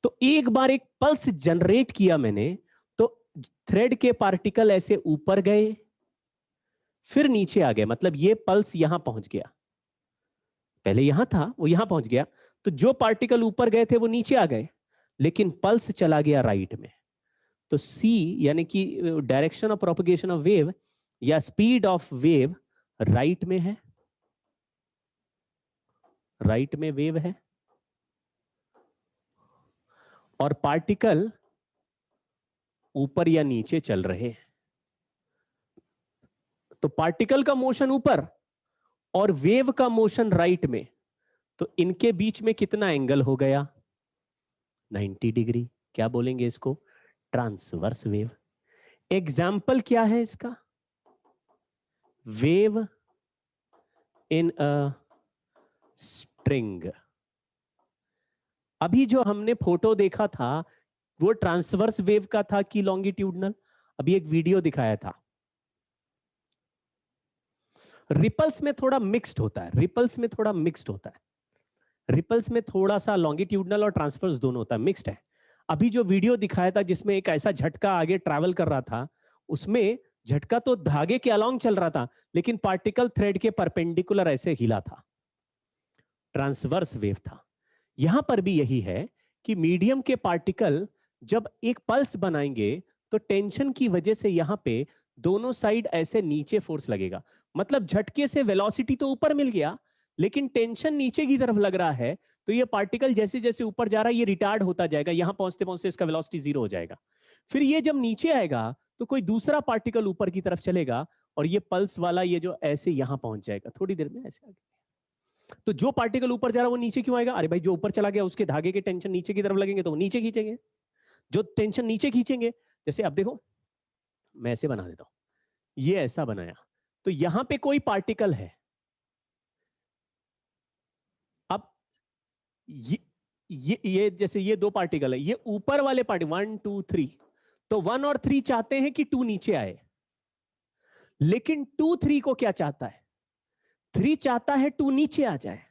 तो एक बार एक पल्स जनरेट किया मैंने, तो थ्रेड के पार्टिकल ऐसे ऊपर गए फिर नीचे आ गए, मतलब ये पल्स यहां पहुंच गया, पहले यहां था वो यहां पहुंच गया, तो जो पार्टिकल ऊपर गए थे वो नीचे आ गए, लेकिन पल्स चला गया राइट में। तो सी यानी कि direction of propagation of wave या स्पीड ऑफ वेव राइट में है, राइट में वेव है, और पार्टिकल ऊपर या नीचे चल रहे हैं। तो पार्टिकल का मोशन ऊपर और वेव का मोशन राइट में, तो इनके बीच में कितना एंगल हो गया, 90 डिग्री। क्या बोलेंगे इसको, ट्रांसवर्स वेव। एग्जाम्पल क्या है इसका, वेव इन अ स्ट्रिंग। अभी जो हमने फोटो देखा था वो ट्रांसवर्स वेव का था कि लॉन्गिट्यूडनल, अभी एक वीडियो दिखाया था। रिपल्स में थोड़ा मिक्स्ड होता है, रिपल्स में थोड़ा मिक्स्ड होता है, रिपल्स में थोड़ा सा लॉन्गिट्यूडनल और ट्रांसवर्स दोनों होता है, मिक्स्ड है। अभी जो वीडियो दिखाया था जिसमें एक ऐसा झटका आगे ट्रैवल कर रहा था, उसमें झटका तो धागे के अलोंग चल रहा था, लेकिन पार्टिकल थ्रेड के परपेंडिकुलर ऐसे हिला था, ट्रांसवर्स वेव था। यहां पर भी यही है कि मीडियम के पार्टिकल जब एक पल्स बनाएंगे तो टेंशन की वजह से यहां पे दोनों साइड ऐसे नीचे फोर्स लगेगा, मतलब झटके से वेलोसिटी तो ऊपर मिल गया लेकिन टेंशन नीचे की तरफ लग रहा है। तो ये पार्टिकल जैसे जैसे ऊपर जा रहा है ये रिटार्ड होता जाएगा, यहां पहुंचते पहुंचते इसका वेलोसिटी 0 हो जाएगा। फिर ये जब नीचे आएगा तो कोई दूसरा पार्टिकल ऊपर की तरफ चलेगा और ये पल्स वाला ये जो ऐसे यहां पहुंच जाएगा थोड़ी देर में ऐसे आगे। तो जो पार्टिकल ऊपर जा रहा है वो नीचे क्यों आएगा, अरे भाई जो ऊपर चला गया उसके धागे के टेंशन नीचे की तरफ लगेंगे तो वो नीचे खींचेंगे, जो टेंशन नीचे खींचेंगे। जैसे अब देखो मैं ऐसे बना देता हूं, ये ऐसा बनाया, तो यहां पे कोई पार्टिकल है। अब ये जैसे ये दो पार्टिकल है, ये ऊपर वाले पार्टिकल 1 2 3, तो 1 और 3 चाहते हैं कि 2 नीचे आए, लेकिन 2 3 को क्या चाहता है, 3 चाहता है 2 नीचे आ जाए,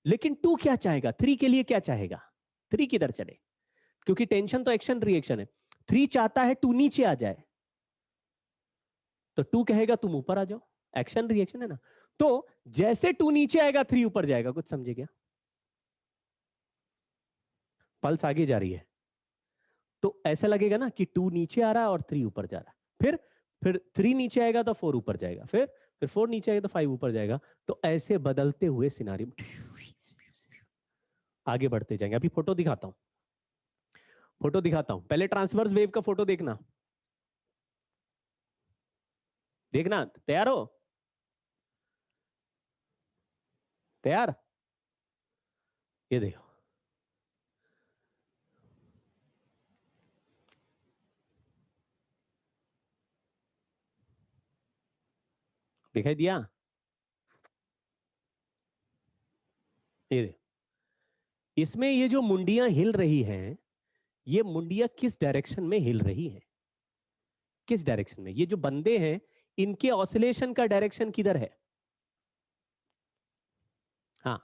लेकिन 2 क्या चाहेगा, 3 के लिए क्या चाहेगा, 3 किधर चले, क्योंकि टेंशन तो एक्शन रिएक्शन है। 3 चाहता है 2 नीचे आ जाए, तो 2 कहेगा तुम ऊपर आ जाओ, एक्शन रिएक्शन है ना। तो जैसे 2 नीचे आएगा 3 ऊपर जाएगा, कुछ समझे क्या, पल्स आगे जा रही है तो ऐसा लगेगा ना कि 2 नीचे आ रहा है और 3 ऊपर जा रहा है। फिर 3 नीचे आएगा तो 4 ऊपर जाएगा, फिर 4 नीचे आएगा तो 5 ऊपर जाएगा। तो ऐसे बदलते हुए सिनारी आगे बढ़ते जाएंगे। अभी फोटो दिखाता हूं, फोटो दिखाता हूं, पहले ट्रांसवर्स वेव का फोटो देखना, देखना, तैयार हो, तैयार, ये देखो, दिखाई दिया? ये इसमें ये जो मुंडियां हिल रही हैं, ये मुंडियां किस डायरेक्शन में हिल रही है? किस डायरेक्शन में? ये जो बंदे हैं, इनके ऑसिलेशन का डायरेक्शन किधर है? हाँ,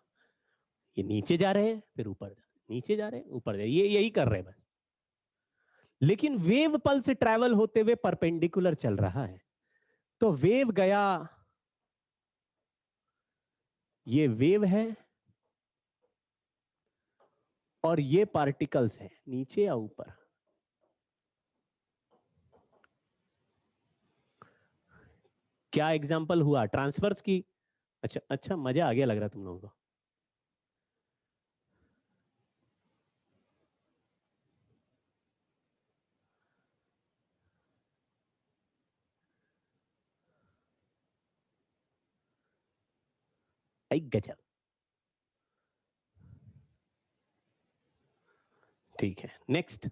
ये नीचे जा रहे हैं, फिर ऊपर जा, नीचे जा रहे हैं, ऊपर जा, ये यही कर रहे हैं बस। लेकिन वेव पल्स ट्रैवल होते हुए परपेंडिकुलर चल रहा है, तो वेव गया, ये वेव है और ये पार्टिकल्स है, नीचे या ऊपर? क्या एग्जाम्पल हुआ ट्रांसफर्स की? अच्छा अच्छा, मजा आ गया लग रहा तुम लोगों को। आई गजब। ठीक है, नेक्स्ट।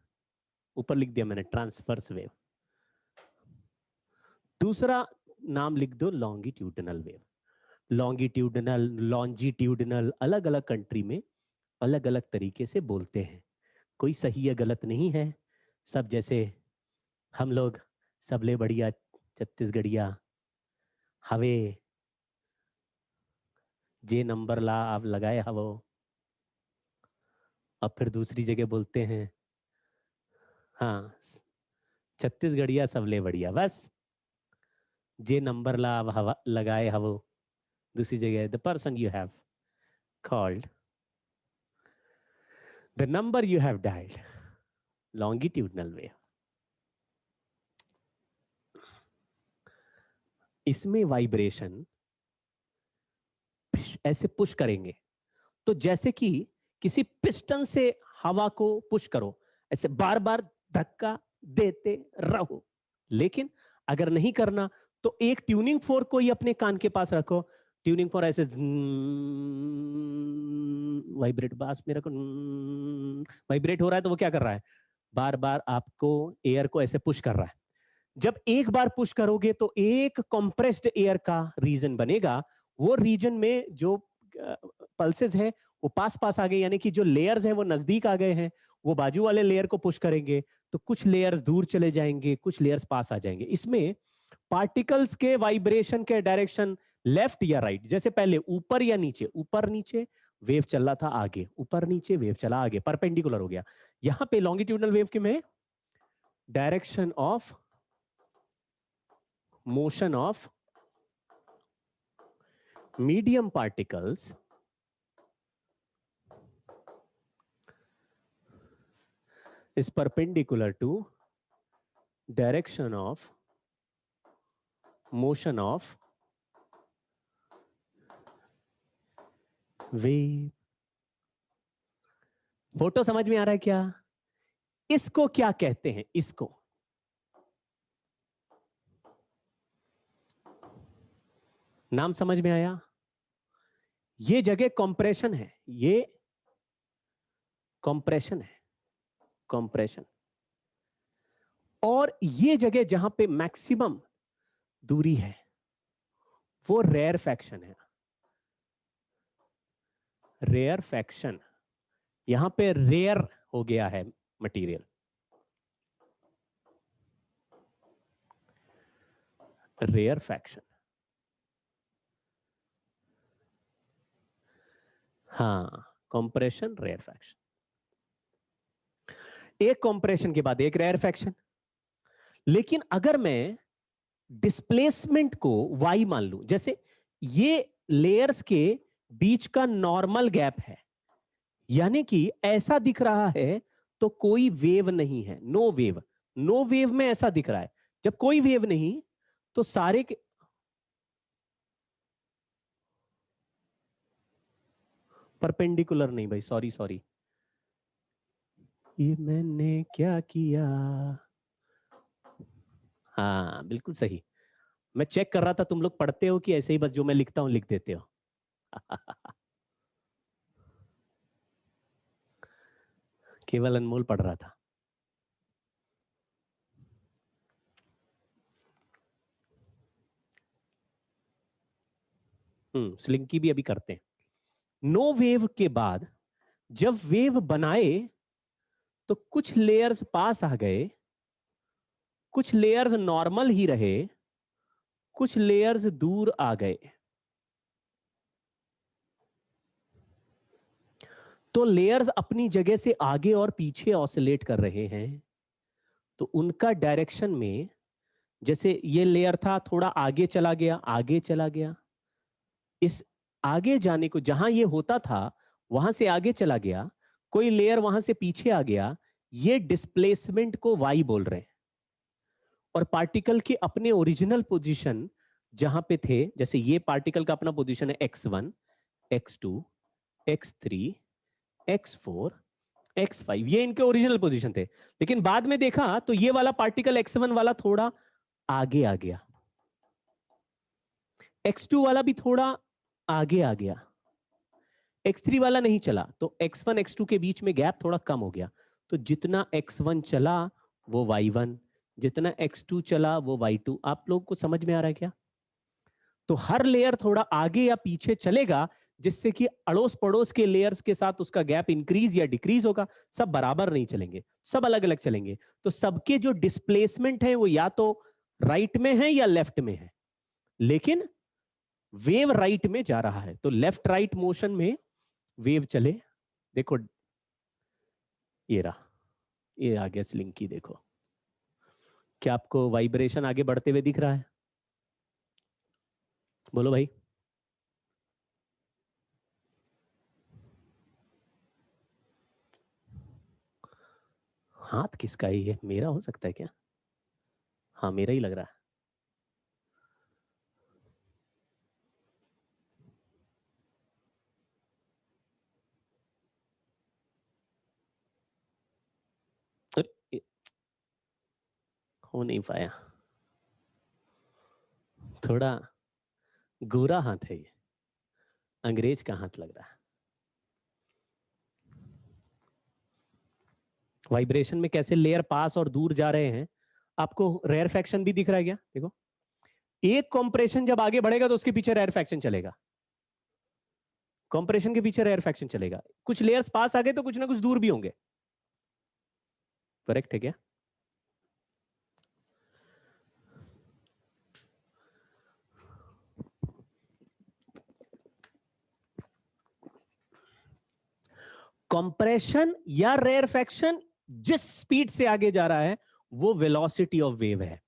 ऊपर लिख दिया मैंने ट्रांसफर्स वेव। दूसरा नाम लिख दो लॉन्गिट्यूडनल वेव। लॉन्गिट्यूडनल, लॉन्जिट्यूडनल, अलग अलग कंट्री में अलग अलग तरीके से बोलते हैं, कोई सही या गलत नहीं है, सब जैसे हम लोग सबले बढ़िया छत्तीसगढ़िया हवे, जे नंबर ला आप लगाए हवो। अब फिर दूसरी जगह बोलते हैं, हाँ, छत्तीसगढ़िया सबले बढ़िया, बस जे नंबर ला आप हवा लगाए हवो। दूसरी जगह the person you have called, the number you have dialled, longitudinal wave. इसमें वाइब्रेशन ऐसे पुश करेंगे, तो जैसे कि किसी पिस्टन से हवा को पुश करो, ऐसे बार बार धक्का देते रहो। लेकिन अगर नहीं करना तो एक ट्यूनिंग फोर्क को ही अपने कान के पास रखो, ट्यूनिंग फोर्क ऐसे वाइब्रेट, बास मेरे को वाइब्रेट हो रहा है, तो वो क्या कर रहा है? बार बार आपको एयर को ऐसे पुश कर रहा है। जब एक बार पुश करोगे तो एक कंप्रेस्ड एयर का रीजन बनेगा, वो रीजन में जो पल्सेस है वो पास पास आ गए, यानी कि जो लेयर्स हैं वो नजदीक आ गए हैं, वो बाजू वाले लेयर को पुश करेंगे तो कुछ लेयर्स दूर चले जाएंगे, कुछ लेयर्स पास आ जाएंगे। इसमें पार्टिकल्स के वाइब्रेशन के डायरेक्शन लेफ्ट या राइट, जैसे पहले ऊपर या नीचे, ऊपर नीचे वेव चल रहा था आगे, ऊपर नीचे वेव चला आगे, परपेंडिकुलर हो गया। यहां पे लॉन्गिट्यूडनल वेव के में direction of motion of medium particles is perpendicular to direction of motion of wave। Photo समझ में आ रहा है क्या? इसको क्या कहते हैं? इसको नाम समझ में आया? ये जगह कंप्रेशन है, ये कंप्रेशन है, कंप्रेशन। और ये जगह जहां पे मैक्सिमम दूरी है वो रेयर फैक्शन है, रेयर फैक्शन। यहां पे रेयर हो गया है मटेरियल, रेयर फैक्शन। हाँ, कंप्रेशन, रेयर फैक्शन। एक कंप्रेशन के बाद एक रेयर फैक्शन। लेकिन अगर मैं डिस्प्लेसमेंट को y मान लूं, जैसे ये लेयर्स के बीच का नॉर्मल गैप है, यानी कि ऐसा दिख रहा है तो कोई वेव नहीं है, नो वेव। नो वेव में ऐसा दिख रहा है, जब कोई वेव नहीं तो सारे के परपेंडिकुलर नहीं भाई, सॉरी सॉरी, ये मैंने क्या किया। हाँ बिल्कुल सही, मैं चेक कर रहा था तुम लोग पढ़ते हो कि ऐसे ही बस जो मैं लिखता हूं लिख देते हो। केवल अनमोल पढ़ रहा था। स्लिंकी भी अभी करते हैं। नो वेव के बाद जब वेव बनाए तो कुछ लेयर्स पास आ गए, कुछ लेयर्स नॉर्मल ही रहे, कुछ लेयर्स दूर आ गए। तो लेयर्स अपनी जगह से आगे और पीछे ऑसिलेट कर रहे हैं, तो उनका डायरेक्शन में, जैसे ये लेयर था थोड़ा आगे चला गया, आगे चला गया, इस आगे जाने को जहां ये होता था वहां से आगे चला गया, कोई लेयर वहां से पीछे आ गया, ये डिस्प्लेसमेंट को वाई बोल रहे हैं। और पार्टिकल के अपने ओरिजिनल पोजीशन जहां पे थे, जैसे ये पार्टिकल का अपना पोजीशन है x1, x2, x3, x4, x5, ये इनके ओरिजिनल पोजीशन थे। लेकिन बाद में देखा तो ये वाला पार्टिकल x1 वाला थोड़ा आगे आ गया, x2 वाला भी थोड़ा आगे आ गया, x3 वाला नहीं चला, तो x1 x2 के बीच में गैप थोड़ा कम हो गया। तो जितना x1 चला वो y1, जितना x2 चला वो y2। आप लोग को समझ में आ रहा है क्या? तो हर लेयर थोड़ा आगे या पीछे चलेगा, जिससे कि अड़ोस पड़ोस के लेयर्स के साथ उसका गैप इंक्रीज या डिक्रीज होगा। सब बराबर नहीं चलेंगे, सब अलग अलग चलेंगे। तो सबके जो डिस्प्लेसमेंट है वो या तो राइट में है या लेफ्ट में है, लेकिन वेव राइट में जा रहा है। तो लेफ्ट राइट मोशन में वेव चले। देखो ये रहा, ये आ गया स्लिंकी। देखो क्या आपको वाइब्रेशन आगे बढ़ते हुए दिख रहा है? बोलो भाई। हाथ किसका है ये? मेरा हो सकता है क्या? हाँ मेरा ही लग रहा है। अरे, हो नहीं पाया, थोड़ा गोरा हाथ है ये, अंग्रेज का हाथ लग रहा है। वाइब्रेशन में कैसे लेयर पास और दूर जा रहे हैं। आपको रेयरफेक्शन भी दिख रहा है क्या? देखो, एक कॉम्प्रेशन जब आगे बढ़ेगा तो उसके पीछे रेयरफेक्शन चलेगा, कॉम्प्रेशन के पीछे रेयरफेक्शन चलेगा। कुछ लेयर्स पास आ गए तो कुछ ना कुछ दूर भी होंगे। करेक्ट है क्या? कंप्रेशन या रेयरफेक्शन जिस स्पीड से आगे जा रहा है वो वेलोसिटी ऑफ वेव है,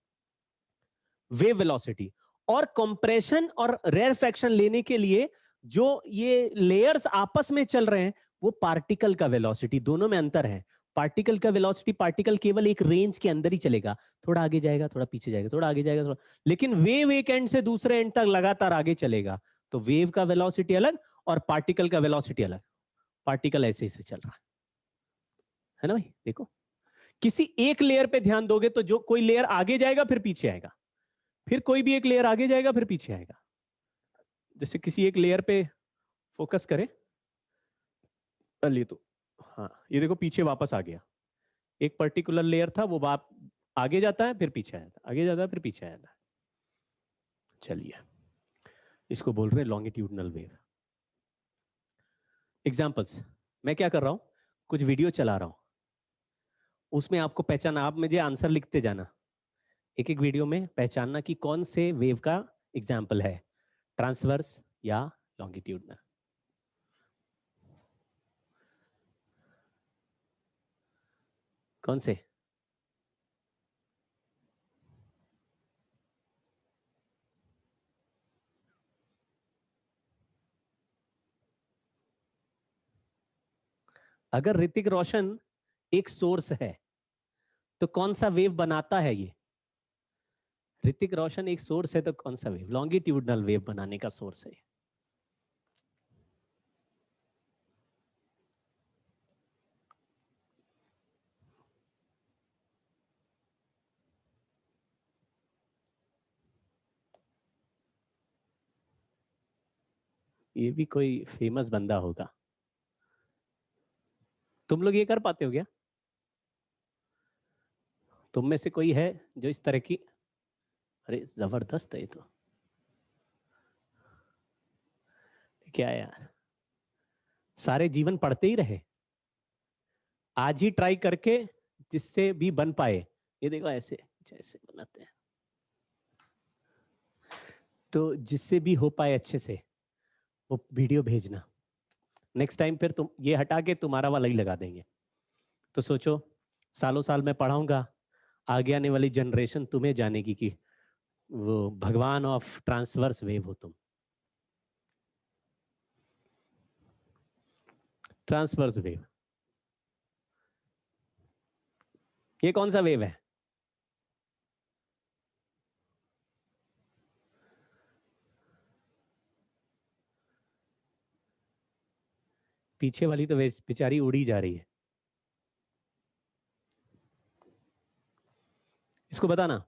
वेव वेलोसिटी। और कंप्रेशन और रेयरफेक्शन लेने के लिए जो ये लेयर्स आपस में चल रहे हैं वो पार्टिकल का वेलोसिटी, दोनों में अंतर है। पार्टिकल का वेलोसिटी, पार्टिकल केवल एक रेंज के अंदर ही चलेगा, थोड़ा आगे जाएगा, थोड़ा पीछे जाएगा, थोड़ा आगे जाएगा, थोड़ा। लेकिन वेव एक एंड से दूसरे एंड तक लगातार आगे चलेगा, तो वेव का वेलोसिटी अलग और पार्टिकल का वेलोसिटी अलग। पार्टिकल ऐसे ही से चल रहा है ना भाई? देखो, किसी एक लेयर पे ध्यान दोगे तो जो कोई लेयर आगे जाएगा फिर पीछे आएगा, फिर कोई भी एक लेयर आगे जाएगा फिर पीछे आएगा। जैसे किसी एक लेयर पे फोकस करें, चलिए तो हाँ ये देखो पीछे वापस आ गया। एक पर्टिकुलर लेयर था वो बाप आगे जाता है फिर पीछे आता है, आगे जाता है फिर पीछे आता है। चलिए, इसको बोल रहे हैं लॉन्गिट्यूडनल वेव। एग्जांपल्स, मैं क्या कर रहा हूं, कुछ वीडियो चला रहा हूं, उसमें आपको पहचाना, आप मुझे आंसर लिखते जाना, एक एक वीडियो में पहचानना कि कौन से वेव का एग्जाम्पल है, ट्रांसवर्स या लॉन्गिट्यूडनल। कौन से? अगर ऋतिक रोशन एक सोर्स है तो कौन सा वेव बनाता है ये? ऋतिक रोशन एक सोर्स है तो कौन सा वेव? लॉन्गिट्यूडनल वेव बनाने का सोर्स है। ये भी कोई फेमस बंदा होगा। तुम लोग ये कर पाते हो क्या? तुम में से कोई है जो इस तरह की? अरे जबरदस्त है ये तो। क्या है यार, सारे जीवन पढ़ते ही रहे, आज ही ट्राई करके जिससे भी बन पाए। ये देखो ऐसे ऐसे बनाते हैं, तो जिससे भी हो पाए अच्छे से वो वीडियो भेजना। नेक्स्ट टाइम फिर तुम ये हटा के तुम्हारा वाला ही लगा देंगे। तो सोचो, सालों साल मैं पढ़ाऊंगा, आगे आने वाली जनरेशन तुम्हें जानेगी कि वो भगवान ऑफ ट्रांसवर्स वेव हो तुम। ट्रांसवर्स वेव, ये कौन सा वेव है? पीछे वाली तो बेचारी उड़ी जा रही है, इसको बताना।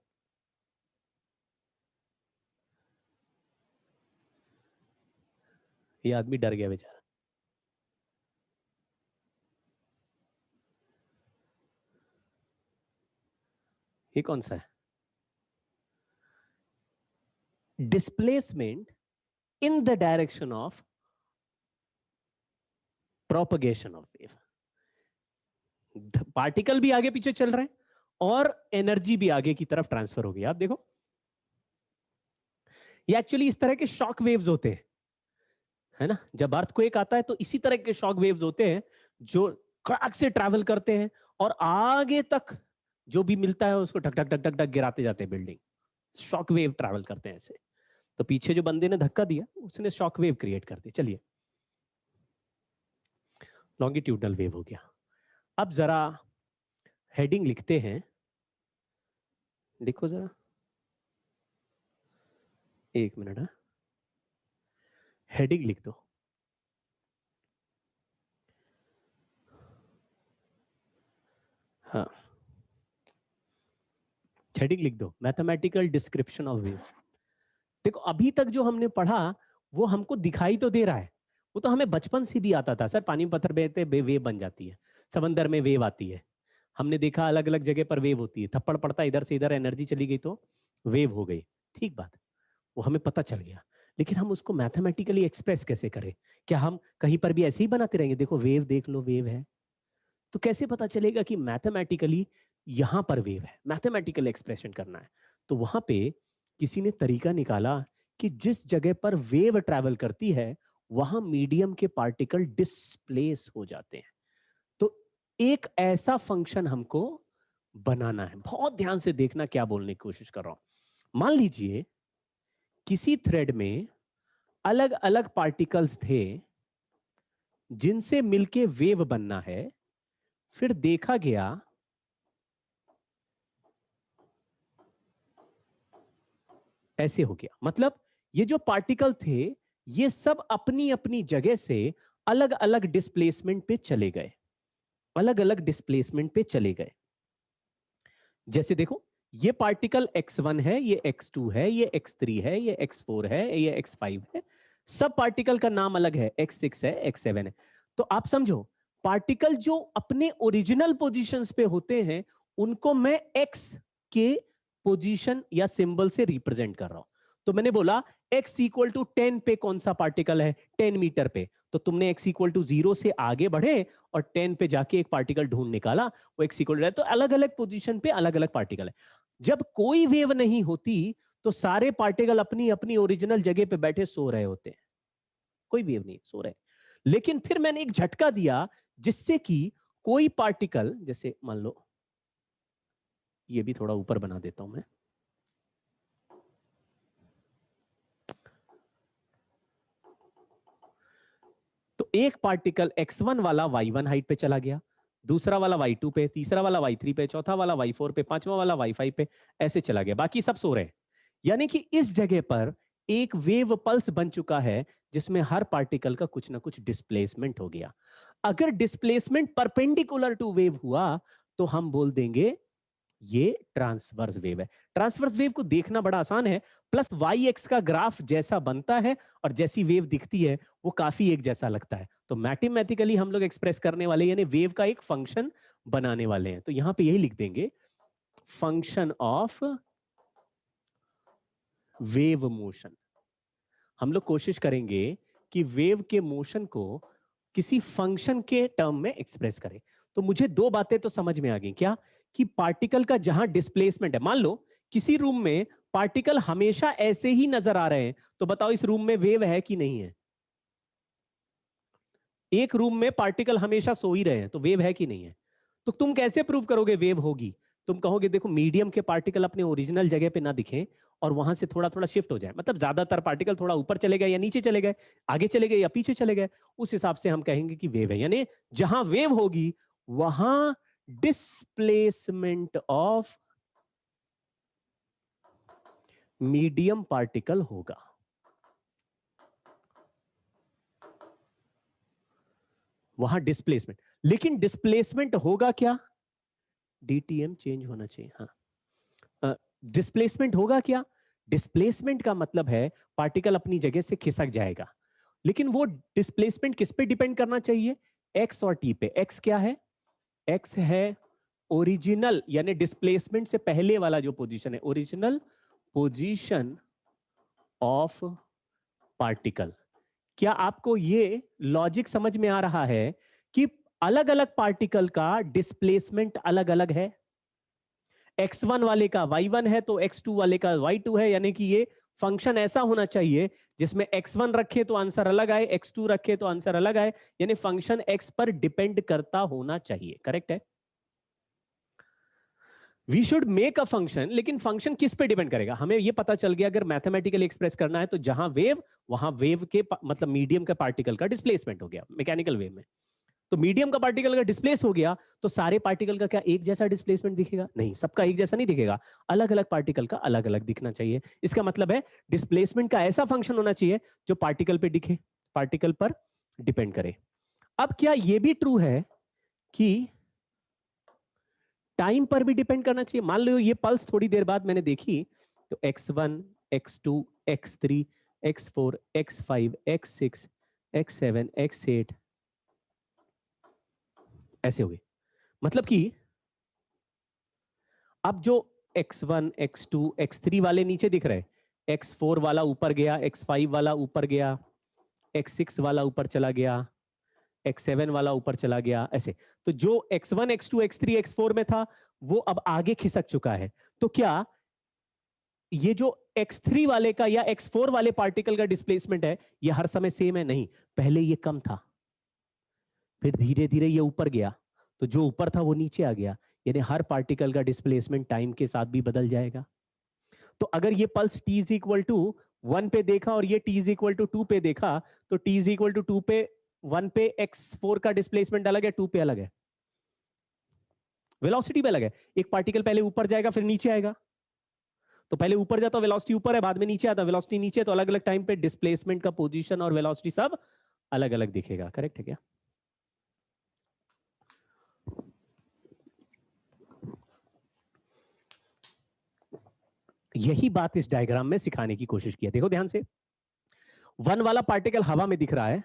ये आदमी डर गया बेचारा। ये कौन सा है? Displacement in the direction of propagation of wave. Particle भी आगे पीछे चल रहे हैं और एनर्जी भी आगे की तरफ ट्रांसफर हो गई। आप देखो, ये एक्चुअली इस तरह के शॉक वेव्स होते हैं, है ना। जब अर्थक्वेक आता है तो इसी तरह के शॉक वेव्स होते हैं जो क्रैक से ट्रैवल करते हैं और आगे तक जो भी मिलता है उसको ढक ढक ढक ढक ढक गिराते जाते हैं बिल्डिंग। शॉक वेव ट्रैवल करते हैं ऐसे। तो पीछे जो बंदे ने धक्का दिया उसने शॉक वेव क्रिएट कर दी। चलिए, लॉन्गिट्यूडनल वेव हो गया। अब जरा हेडिंग लिखते हैं, देखो जरा, एक मिनट। हाँ, हेडिंग लिख दो। हाँ, हेडिंग लिख दो, मैथमेटिकल डिस्क्रिप्शन ऑफ वेव। देखो, अभी तक जो हमने पढ़ा वो हमको दिखाई तो दे रहा है, वो तो हमें बचपन से भी आता था। सर, पानी में पत्थर बहते वेव बन जाती है, समंदर में वेव आती है, हमने देखा अलग अलग जगह पर वेव होती है, थप्पड़ पड़ता इधर से इधर, एनर्जी चली गई तो वेव हो गई। ठीक बात, वो हमें पता चल गया। लेकिन हम उसको मैथमेटिकली एक्सप्रेस कैसे करें? क्या हम कहीं पर भी ऐसे ही बनाते रहेंगे, देखो वेव देख लो वेव है, तो कैसे पता चलेगा कि मैथमेटिकली यहां पर वेव है? मैथमेटिकल एक्सप्रेशन करना है तो वहां पे किसी ने तरीका निकाला कि जिस जगह पर वेव ट्रैवल करती है वहां मीडियम के पार्टिकल डिस्प्लेस हो जाते हैं। तो एक ऐसा फंक्शन हमको बनाना है। बहुत ध्यान से देखना क्या बोलने की कोशिश कर रहा हूं। मान लीजिए किसी थ्रेड में अलग अलग पार्टिकल्स थे जिनसे मिलके वेव बनना है। फिर देखा गया ऐसे हो गया, मतलब ये जो पार्टिकल थे ये सब अपनी अपनी जगह से अलग अलग डिस्प्लेसमेंट पे चले गए, अलग अलग डिस्प्लेसमेंट पे चले गए। जैसे देखो, ये पार्टिकल x1 है, ये x2 है, ये x3 है, ये x4 है, ये x5 है। सब पार्टिकल का नाम अलग है, x6 है, x7 है। तो आप समझो, पार्टिकल जो अपने ओरिजिनल पोजीशंस पे होते हैं उनको मैं x के पोजीशन या सिंबल से रिप्रेजेंट कर रहा हूं। तो मैंने बोला x इक्वल टू 10 पे कौन सा पार्टिकल है, 10 मीटर पे। तो तुमने x इक्वल टू 0 से आगे बढ़े और 10 पे जाके एक पार्टिकल ढूंढ निकाला, वो x इक्वल टू। तो अलग अलग पोजीशन पे अलग अलग पार्टिकल है। जब कोई वेव नहीं होती तो सारे पार्टिकल अपनी अपनी ओरिजिनल जगह पे बैठे सो रहे होते हैं, कोई वेव नहीं, सो रहे। लेकिन फिर मैंने एक झटका दिया जिससे कि कोई पार्टिकल, जैसे मान लो ये भी थोड़ा ऊपर बना देता हूं मैं, तो एक पार्टिकल x1 वाला y1 हाइट पे चला गया, दूसरा वाला y2 पे, तीसरा वाला y3 पे, चौथा वाला y4 पे, पांचवा वाला y5 पे, ऐसे चला गया। बाकी सब सो रहे हैं। यानी कि इस जगह पर एक वेव पल्स बन चुका है जिसमें हर पार्टिकल का कुछ ना कुछ डिस्प्लेसमेंट हो गया। अगर डिस्प्लेसमेंट परपेंडिकुलर टू वेव हुआ तो हम बोल देंगे ये ट्रांसवर्स वेव है। ट्रांसवर्स वेव को देखना बड़ा आसान है, प्लस वाई एक्स का ग्राफ जैसा बनता है और जैसी वेव दिखती है वो काफी एक जैसा लगता है। तो मैथमेटिकली हम लोग एक्सप्रेस करने वाले यानी वेव का एक फंक्शन बनाने वाले हैं। तो यहां पे यही लिख देंगे, फंक्शन ऑफ वेव मोशन। हम लोग कोशिश करेंगे कि वेव के मोशन को किसी फंक्शन के टर्म में एक्सप्रेस करे। तो मुझे दो बातें तो समझ में आ गई, क्या कि पार्टिकल का जहां डिस्प्लेसमेंट है, मान लो किसी रूम में पार्टिकल हमेशा ऐसे ही नजर आ रहे हैं, तो बताओ इस रूम में वेव है कि नहीं है? एक रूम में पार्टिकल हमेशा सो ही रहे हैं, तो वेव है कि नहीं है? तो तुम कैसे प्रूव करोगे वेव होगी? तुम कहोगे देखो मीडियम के पार्टिकल अपने ओरिजिनल जगह पे ना दिखें और वहां से थोड़ा थोड़ा शिफ्ट हो जाए, मतलब ज्यादातर पार्टिकल थोड़ा ऊपर चले गए या नीचे चले गए, आगे चले गए या पीछे चले गए, उस हिसाब से हम कहेंगे कि वेव है। यानी जहां वेव होगी वहां डिस्प्लेसमेंट ऑफ मीडियम पार्टिकल होगा। वहां डिस्प्लेसमेंट, लेकिन डिस्प्लेसमेंट होगा क्या? डीटीएम चेंज होना चाहिए। हाँ, डिस्प्लेसमेंट होगा क्या? डिस्प्लेसमेंट का मतलब है पार्टिकल अपनी जगह से खिसक जाएगा, लेकिन वो डिस्प्लेसमेंट किस पे डिपेंड करना चाहिए? एक्स और टी पे। एक्स क्या है? एक्स है ओरिजिनल, यानी डिस्प्लेसमेंट से पहले वाला जो पोजीशन है, ओरिजिनल पोजीशन ऑफ पार्टिकल। क्या आपको ये लॉजिक समझ में आ रहा है कि अलग अलग पार्टिकल का डिस्प्लेसमेंट अलग अलग है? x1 वाले का y1 है तो x2 वाले का y2 है, यानी कि ये फंक्शन ऐसा होना चाहिए जिसमें x1 रखे तो आंसर अलग आए, x2 रखे तो आंसर अलग आए, यानी फंक्शन x पर डिपेंड करता होना चाहिए। करेक्ट है? We should make a function, लेकिन फंक्शन किस पे डिपेंड करेगा? हमें यह पता चल गया अगर मैथमेटिकली एक्सप्रेस करना है तो जहां वेव वहां वेव के मतलब मीडियम का पार्टिकल का डिस्प्लेसमेंट हो गया मैकेनिकल वेव में। तो मीडियम का पार्टिकल अगर डिस्प्लेस हो गया तो सारे पार्टिकल का क्या एक जैसा डिस्प्लेसमेंट दिखेगा? नहीं, सबका एक जैसा नहीं दिखेगा, अलग अलग पार्टिकल का अलग अलग दिखना चाहिए। इसका मतलब है डिस्प्लेसमेंट का ऐसा फंक्शन होना चाहिए जो पार्टिकल पे दिखे, पार्टिकल पर डिपेंड करे। अब क्या यह भी ट्रू है कि टाइम पर भी डिपेंड करना चाहिए? मान लो ये पल्स थोड़ी देर बाद मैंने देखी तो x1, x2, x3, x4, x5, x6, x7, x8 ऐसे हो गए। मतलब कि अब जो x1, x2, x3 वाले नीचे दिख रहे, x4 वाला ऊपर गया, x5 वाला ऊपर गया, x6 वाला ऊपर चला गया, x7 वाला ऊपर चला गया, ऐसे। तो जो x1, x2, x3, x4 में था वो अब आगे खिसक चुका है। तो क्या ये जो x3 वाले का या x4 वाले पार्टिकल का डिस्प्लेसमेंट है ये हर समय सेम है? नहीं, पहले ये कम था, फिर धीरे धीरे ये ऊपर गया, तो जो ऊपर था वो नीचे आ गया, यानी हर पार्टिकल का डिस्प्लेसमेंट टाइम के साथ भी बदल जाएगा। तो अगर ये pulse t is equal to 1 पे देखा और ये t इज इक्वल टू 2 पे देखा, तो t इज इक्वल टू 2 पे 1 पे x4 का डिस्प्लेसमेंट अलग है, 2 पे अलग है, वेलोसिटी पे अलग है। एक पार्टिकल पहले ऊपर जाएगा फिर नीचे आएगा, तो पहले ऊपर जाता वेलोसिटी ऊपर है, बाद में नीचे आता वेलोसिटी नीचे, तो अलग अलग टाइम पे डिस्प्लेसमेंट का पोजीशन और वेलोसिटी सब अलग अलग दिखेगा। करेक्ट है क्या? यही बात इस डायग्राम में सिखाने की कोशिश की है। देखो ध्यान से, 1 वाला पार्टिकल हवा में दिख रहा है,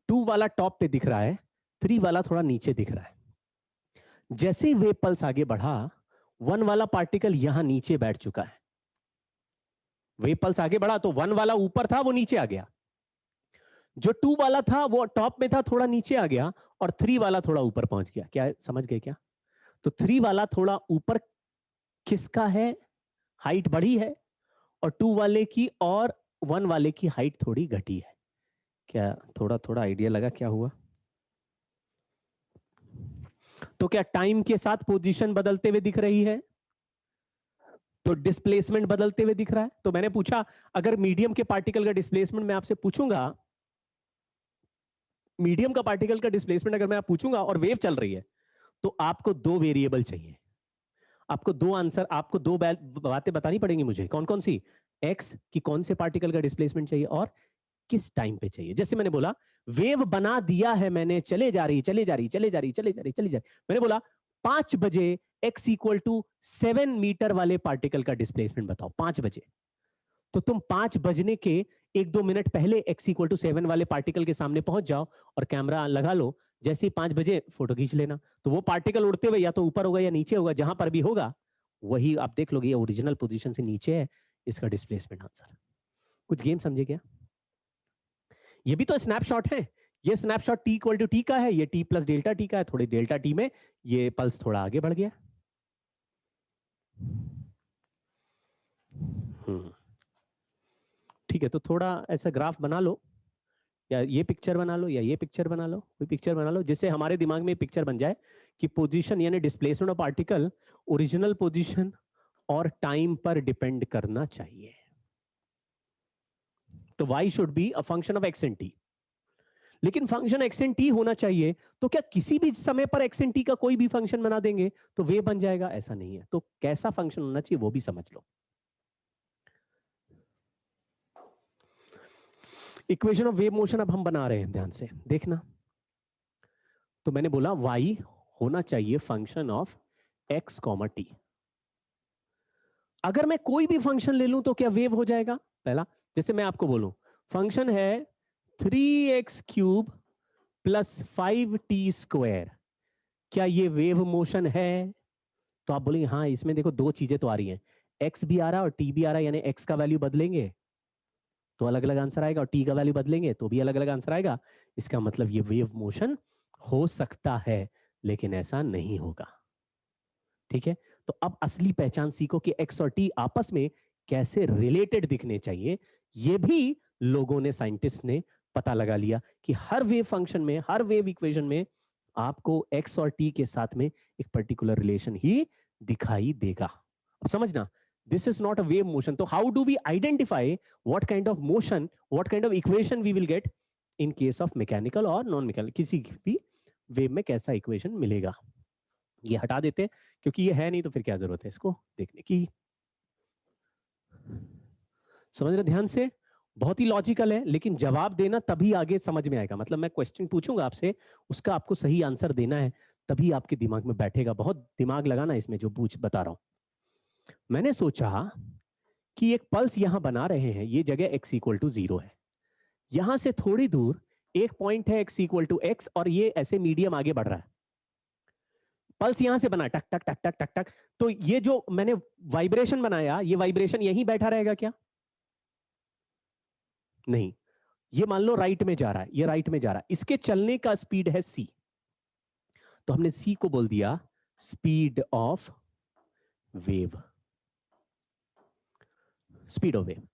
2 वाला टॉप पे दिख रहा है, 3 वाला थोड़ा नीचे दिख रहा है। जैसे ही वेव पल्स आगे बढ़ा 1 वाला पार्टिकल यहां नीचे बैठ चुका है। वेव पल्स आगे बढ़ा तो 1 वाला ऊपर था वो नीचे आ गया, जो 2 वाला था वो टॉप में था थोड़ा नीचे आ गया, और 3 वाला थोड़ा ऊपर पहुंच गया। क्या समझ गए क्या? तो 3 वाला थोड़ा ऊपर खिसका है, हाइट बढ़ी है, और 2 वाले की और 1 वाले की हाइट थोड़ी घटी है। क्या थोड़ा थोड़ा आइडिया लगा क्या हुआ? तो क्या टाइम के साथ पोजीशन बदलते हुए दिख रही है? तो डिस्प्लेसमेंट बदलते हुए दिख रहा है। तो मैंने पूछा अगर मीडियम के पार्टिकल का डिस्प्लेसमेंट मैं आपसे पूछूंगा, मीडियम का पार्टिकल का डिस्प्लेसमेंट अगर मैं आप पूछूंगा और वेव चल रही है, तो आपको दो वेरिएबल चाहिए, आपको दो आंसर, आपको दो बातें बतानी पड़ेंगी मुझे। कौन कौन सी? एक्स की कौन से पार्टिकल का डिस्प्लेसमेंट चाहिए और किस टाइम पे चाहिए। जैसे मैंने बोला वेव बना दिया है मैंने, चले जा रही चले जा रही चले जा रही चले जा रही चले जा रही, मैंने बोला 5 बजे x इक्वल टू 7 मीटर वाले पार्टिकल का डिस्प्लेसमेंट बताओ। 5 बजे, तो तुम 5 बजने के 1-2 मिनट पहले x इक्वल टू 7 वाले पार्टिकल के सामने पहुंच जाओ और कैमरा लगा लो, जैसे ही 5 बजे फोटो खींच लेना। तो वो पार्टिकल उड़ते हुए या तो ऊपर होगा या नीचे होगा, जहां पर भी होगा वही आप देख लोगे, ओरिजिनल पोजीशन से नीचे है, इसका डिस्प्लेसमेंट आंसर। कुछ गेम समझे क्या? ये भी तो स्नैपशॉट है, ये snapshot t equal to T का है, ये t प्लस डेल्टा टी का है, थोड़ी डेल्टा टी में ये पल्स थोड़ा आगे बढ़ गया। ठीक है, तो थोड़ा ऐसा ग्राफ बना लो, या ये पिक्चर बना लो, या ये पिक्चर बना लो, कोई पिक्चर बना लो जिससे हमारे दिमाग में पिक्चर बन जाए कि पोजीशन यानी displacement of particle original position और टाइम पर डिपेंड करना चाहिए। तो y should be a function of x and t, लेकिन फंक्शन x एंड t होना चाहिए, तो क्या किसी भी समय पर x एंड t का कोई भी फंक्शन बना देंगे तो वेव बन जाएगा? ऐसा नहीं है। तो कैसा फंक्शन होना चाहिए वो भी समझ लो। इक्वेशन ऑफ वेव मोशन अब हम बना रहे हैं, ध्यान से देखना। तो मैंने बोला y होना चाहिए फंक्शन ऑफ x, t। अगर मैं कोई भी फंक्शन ले लूं तो क्या वेव हो जाएगा? पहला, जैसे मैं आपको बोलूं फंक्शन है 3x क्यूब प्लस 5t², क्या ये वेव मोशन है? तो आप बोलेंगे हाँ, इसमें देखो दो चीजें तो आ रही हैं, x भी आ रहा है और t भी आ रहा है, यानी x का वैल्यू बदलेंगे तो अलग अलग आंसर आएगा, और t का वैल्यू बदलेंगे तो भी अलग अलग आंसर आएगा। इसका मतलब ये वेव मोशन हो सकता है, लेकिन ऐसा नहीं होगा। ठीक है, तो अब असली पहचान सीखो कि x और t आपस में कैसे रिलेटेड दिखने चाहिए। ये भी लोगों ने, साइंटिस्ट ने पता लगा लिया कि हर वेव फंक्शन में, हर वेव इक्वेशन में आपको x और t के साथ में एक पर्टिकुलर रिलेशन ही दिखाई देगा। अब समझना, this is not a wave motion. So how do we identify what kind of motion, what kind of equation we will get in case of mechanical or non-mechanical? किसी भी वेव में कैसा equation मिलेगा? ये हटा देते हैं क्योंकि ये है नहीं, तो फिर क्या जरूरत है इसको देखने की। समझ रहे ध्यान से? बहुत ही लॉजिकल है, लेकिन जवाब देना तभी आगे समझ में आएगा। मतलब मैं क्वेश्चन पूछूंगा आपसे, उसका आपको सही आंसर देना है, तभी आपके दिमाग में बैठेगा। बहुत दिमाग लगाना इसमें जो पूछ बता रहा हूं। मैंने सोचा कि एक पल्स यहां बना रहे हैं, ये जगह x इक्वल टू 0 है, यहां से थोड़ी दूर एक पॉइंट है x इक्वल टू x, और ये ऐसे मीडियम आगे बढ़ रहा है। पल्स यहां से बना टक टक टक टक टक टक, तो ये जो मैंने वाइब्रेशन बनाया, ये वाइब्रेशन यहीं बैठा रहेगा क्या? नहीं, ये मान लो राइट में जा रहा है, ये राइट में जा रहा है, इसके चलने का स्पीड है c, तो हमने c को बोल दिया speed of wave, speed of wave.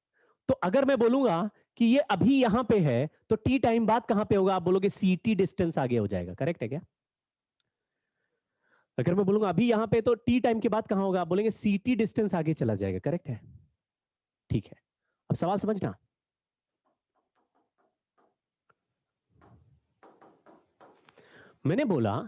तो अगर मैं बोलूंगा कि ये अभी यहां पे है, तो t टाइम बाद कहां पे होगा? आप बोलोगे ct डिस्टेंस आगे हो जाएगा, करेक्ट है क्या? अगर मैं बोलूंगा अभी यहां पे, तो t टाइम के बाद कहां होगा? आप बोलेंगे ct डिस्टेंस आगे चला जाएगा, करेक्ट है? ठीक है, अब सवाल समझना। मैंने बोला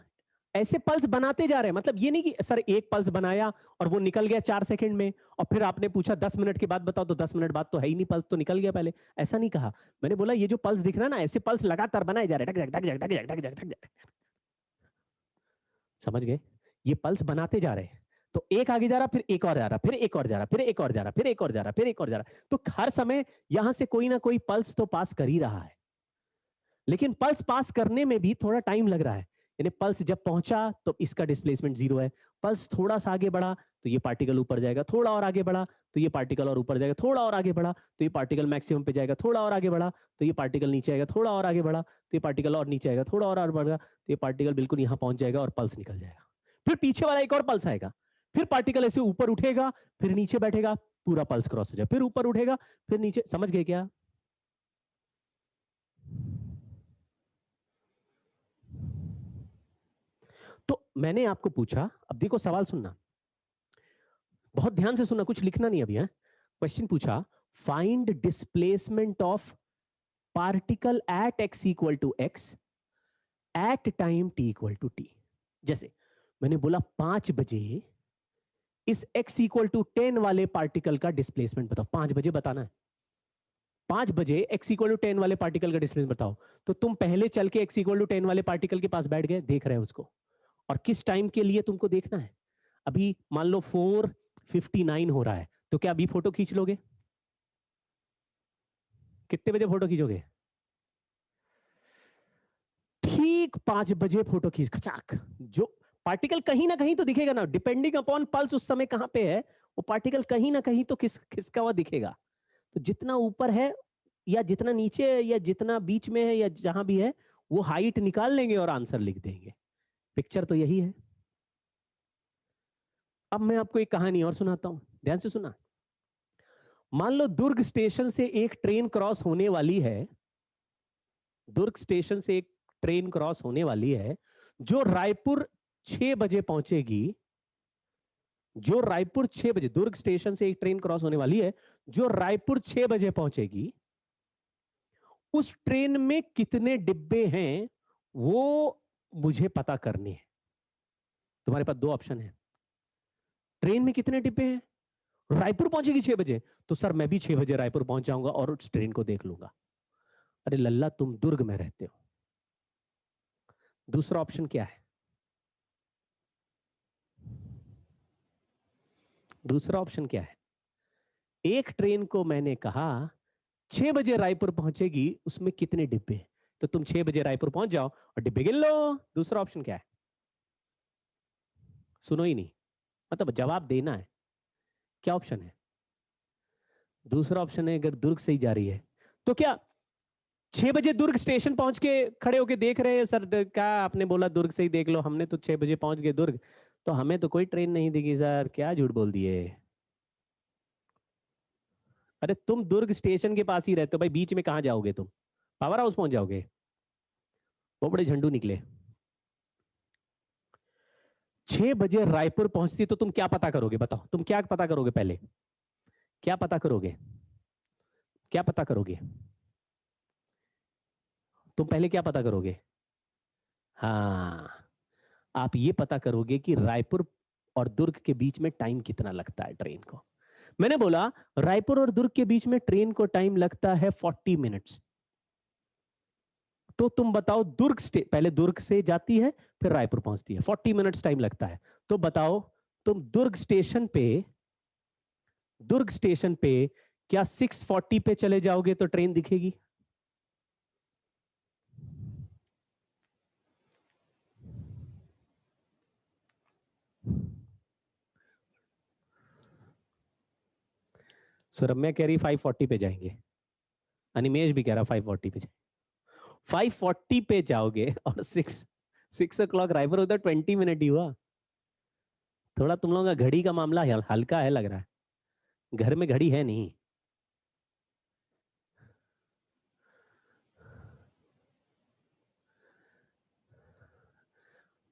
ऐसे पल्स बनाते जा रहे हैं, मतलब ये नहीं कि सर एक पल्स बनाया और वो निकल गया 4 सेकंड में, और फिर आपने पूछा 10 मिनट के बाद बताओ, तो 10 मिनट बाद तो है ही नहीं, पल्स तो निकल गया पहले। ऐसा नहीं कहा। मैंने बोला ये जो पल्स दिख रहा है ना, ऐसे पल्स लगातार बनाए जा रहे हैं। समझ गए? ये पल्स बनाते जा रहे हैं, तो एक आगे जा रहा, फिर एक और जा रहा, फिर एक और जा रहा, फिर एक और जा रहा, फिर एक और जा रहा, फिर एक और जा रहा, तो हर समय यहां से कोई ना कोई पल्स तो पास कर ही रहा है। लेकिन पल्स पास करने में भी थोड़ा टाइम लग रहा है, यानी पल्स जब पहुंचा तो इसका डिस्प्लेसमेंट 0 है, पल्स थोड़ा सा आगे बढ़ा तो ये पार्टिकल ऊपर जाएगा, थोड़ा और आगे बढ़ा तो ये पार्टिकल और ऊपर जाएगा, थोड़ा और आगे बढ़ा तो ये पार्टिकल मैक्सिमम पे जाएगा, थोड़ा और आगे बढ़ा तो ये पार्टिकल नीचे आएगा, थोड़ा और आगे बढ़ा तो ये पार्टिकल और नीचे आएगा, थोड़ा और बढ़ा तो ये पार्टिकल बिल्कुल यहां पहुंच जाएगा और पल्स निकल जाएगा। फिर पीछे वाला एक और पल्स आएगा, फिर पार्टिकल ऐसे ऊपर उठेगा, फिर नीचे बैठेगा, पूरा पल्स क्रॉस हो जाएगा, फिर ऊपर उठेगा, फिर नीचे। समझ गए क्या? तो मैंने आपको पूछा, अब देखो सवाल सुनना, बहुत ध्यान से सुनना, कुछ लिखना नहीं अभी है। क्वेश्चन पूछा, find displacement of particle at x equal to x at time t equal to t। जैसे मैंने बोला 5 बजे इस x इक्वल टू 10 वाले पार्टिकल का डिस्प्लेसमेंट बताओ। 5 बजे बताना है, 5 बजे x इक्वल टू 10 वाले पार्टिकल का डिस्प्लेसमेंट बताओ। तो तुम पहले चल के x इक्वल टू 10 वाले पार्टिकल के पास बैठ गए, देख रहे हो उसको, और किस टाइम के लिए तुमको देखना है। अभी मान लो 4:59 हो रहा है, तो क्या अभी फोटो खींच लोगे? कितने बजे फोटो खींचोगे? ठीक 5 बजे फोटो खींच, खचाक। जो पार्टिकल कहीं ना कहीं तो दिखेगा ना, डिपेंडिंग अपॉन पल्स उस समय कहां पे है, वो पार्टिकल कहीं ना कहीं तो खिसका हुआ दिखेगा। तो जितना ऊपर है या जितना नीचे है या जितना बीच में है या जहां भी है वो हाइट निकाल लेंगे और आंसर लिख देंगे। पिक्चर तो यही है। अब मैं आपको एक कहानी और सुनाता हूं, ध्यान से सुना। मान लो दुर्ग स्टेशन से एक ट्रेन क्रॉस होने वाली है, दुर्ग स्टेशन से एक ट्रेन क्रॉस होने वाली है जो रायपुर 6 बजे पहुंचेगी। जो रायपुर 6 बजे, दुर्ग स्टेशन से एक ट्रेन क्रॉस होने वाली है जो रायपुर 6 बजे पहुंचेगी। उस ट्रेन में कितने डिब्बे हैं वो मुझे पता करने हैं। तुम्हारे पास दो ऑप्शन है, ट्रेन में कितने डिब्बे हैं, रायपुर पहुंचेगी 6 बजे, तो सर मैं भी 6 बजे रायपुर पहुंच जाऊंगा और उस ट्रेन को देख लूंगा। अरे लल्ला, तुम दुर्ग में रहते हो। दूसरा ऑप्शन क्या है? दूसरा ऑप्शन क्या है? एक ट्रेन को मैंने कहा 6 बजे रायपुर पहुंचेगी, उसमें कितने डिब्बे हैं, तो तुम 6 बजे रायपुर पहुंच जाओ और डिब्बे गिन लो। दूसरा ऑप्शन क्या है? सुनो ही नहीं, मतलब जवाब देना है। क्या ऑप्शन है? दूसरा ऑप्शन है अगर दुर्ग से ही जा रही है तो क्या 6 बजे दुर्ग स्टेशन पहुंच के खड़े होके देख रहे हैं? सर क्या आपने बोला दुर्ग से ही देख लो, हमने तो 6 बजे पहुंच गए दुर्ग, तो हमें तो कोई ट्रेन नहीं दिखी सर, क्या झूठ बोल दिए। अरे तुम दुर्ग स्टेशन के पास ही रहते हो भाई, बीच में कहां जाओगे तुम? पावर हाउस पहुंच जाओगे? वो बड़े झंडू निकले। 6 बजे रायपुर पहुंचती तो तुम क्या पता करोगे? बताओ, तुम क्या पता करोगे? पहले क्या पता करोगे? क्या पता करोगे? तुम पहले क्या पता करोगे? हाँ, आप ये पता करोगे कि रायपुर और दुर्ग के बीच में टाइम कितना लगता है ट्रेन को। मैंने बोला रायपुर और दुर्ग के बीच में ट्रेन को टाइम लगता है 40 मिनट्स। तो तुम बताओ, पहले दुर्ग से जाती है फिर रायपुर पहुंचती है, 40 मिनट्स टाइम लगता है। तो बताओ तुम दुर्ग स्टेशन पे क्या 6:40 पे चले जाओगे तो ट्रेन दिखेगी? सो रम्या कह रही 5:40 पे जाएंगे, अनिमेश भी कह रहा 5:40 पे जाएंगे। 5:40 पे जाओगे और 6 o'clock रायपुर होता, 20 मिनट ही हुआ। थोड़ा तुम लोगों का घड़ी का मामला हल्का है लग रहा है, घर में घड़ी है नहीं।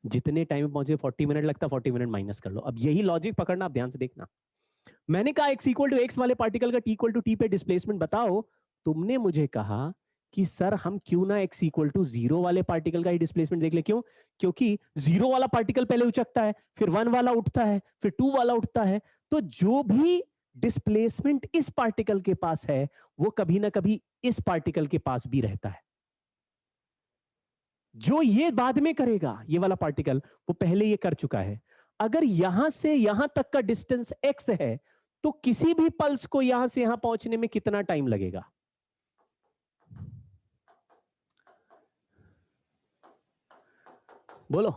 जितने टाइम में पहुंचे 40 मिनट लगता, 40 मिनट माइनस कर लो। अब यही लॉजिक पकड़ना, आप ध्यान से देखना। मैंने कहा x इक्वल टू एक्स वाले पार्टिकल का t इक्वल टू टी पे डिस्प्लेसमेंट बताओ। तुमने मुझे कहा कि सर हम क्यों ना x इक्वल टू 0 वाले पार्टिकल का ही डिस्प्लेसमेंट देख ले। क्यों? क्योंकि 0 वाला पार्टिकल पहले उचकता है, फिर 1 वाला उठता है, फिर 2 वाला उठता है, तो जो भी डिस्प्लेसमेंट इस पार्टिकल के पास है वो कभी ना कभी इस पार्टिकल के पास भी रहता है। जो ये बाद में करेगा, ये वाला पार्टिकल, वो पहले ये कर चुका है। अगर यहां से यहां तक का डिस्टेंस x है तो किसी भी पल्स को यहां से यहां पहुंचने में कितना टाइम लगेगा? बोलो।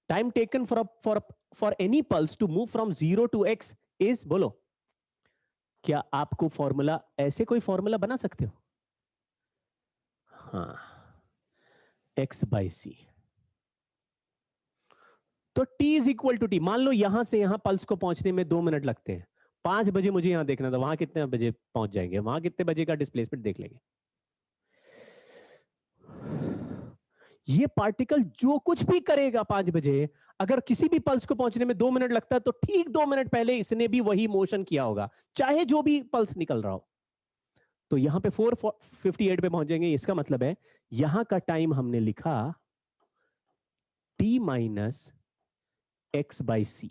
Time taken for any pulse to move from 0 to x is, बोलो। क्या आपको फॉर्मूला, ऐसे कोई फॉर्मूला बना सकते हो? हाँ, x/c। तो t is equal to T. मान लो यहां से यहां पल्स को पहुंचने में 2 मिनट लगते हैं, 5 बजे मुझे यहां देखना था, वहां कितने बजे पहुंच जाएंगे? वहां कितने बजे का डिस्प्लेसमेंट देख लेंगे। ये पार्टिकल जो कुछ भी करेगा 5 बजे, अगर किसी भी पल्स को पहुंचने में 2 मिनट लगता है तो ठीक 2 मिनट पहले इसने भी वही मोशन किया होगा, चाहे जो भी पल्स निकल रहा हो। तो यहां पे 4:58 पे पहुंचेंगे। इसका मतलब है यहां का टाइम हमने लिखा t माइनस x/c।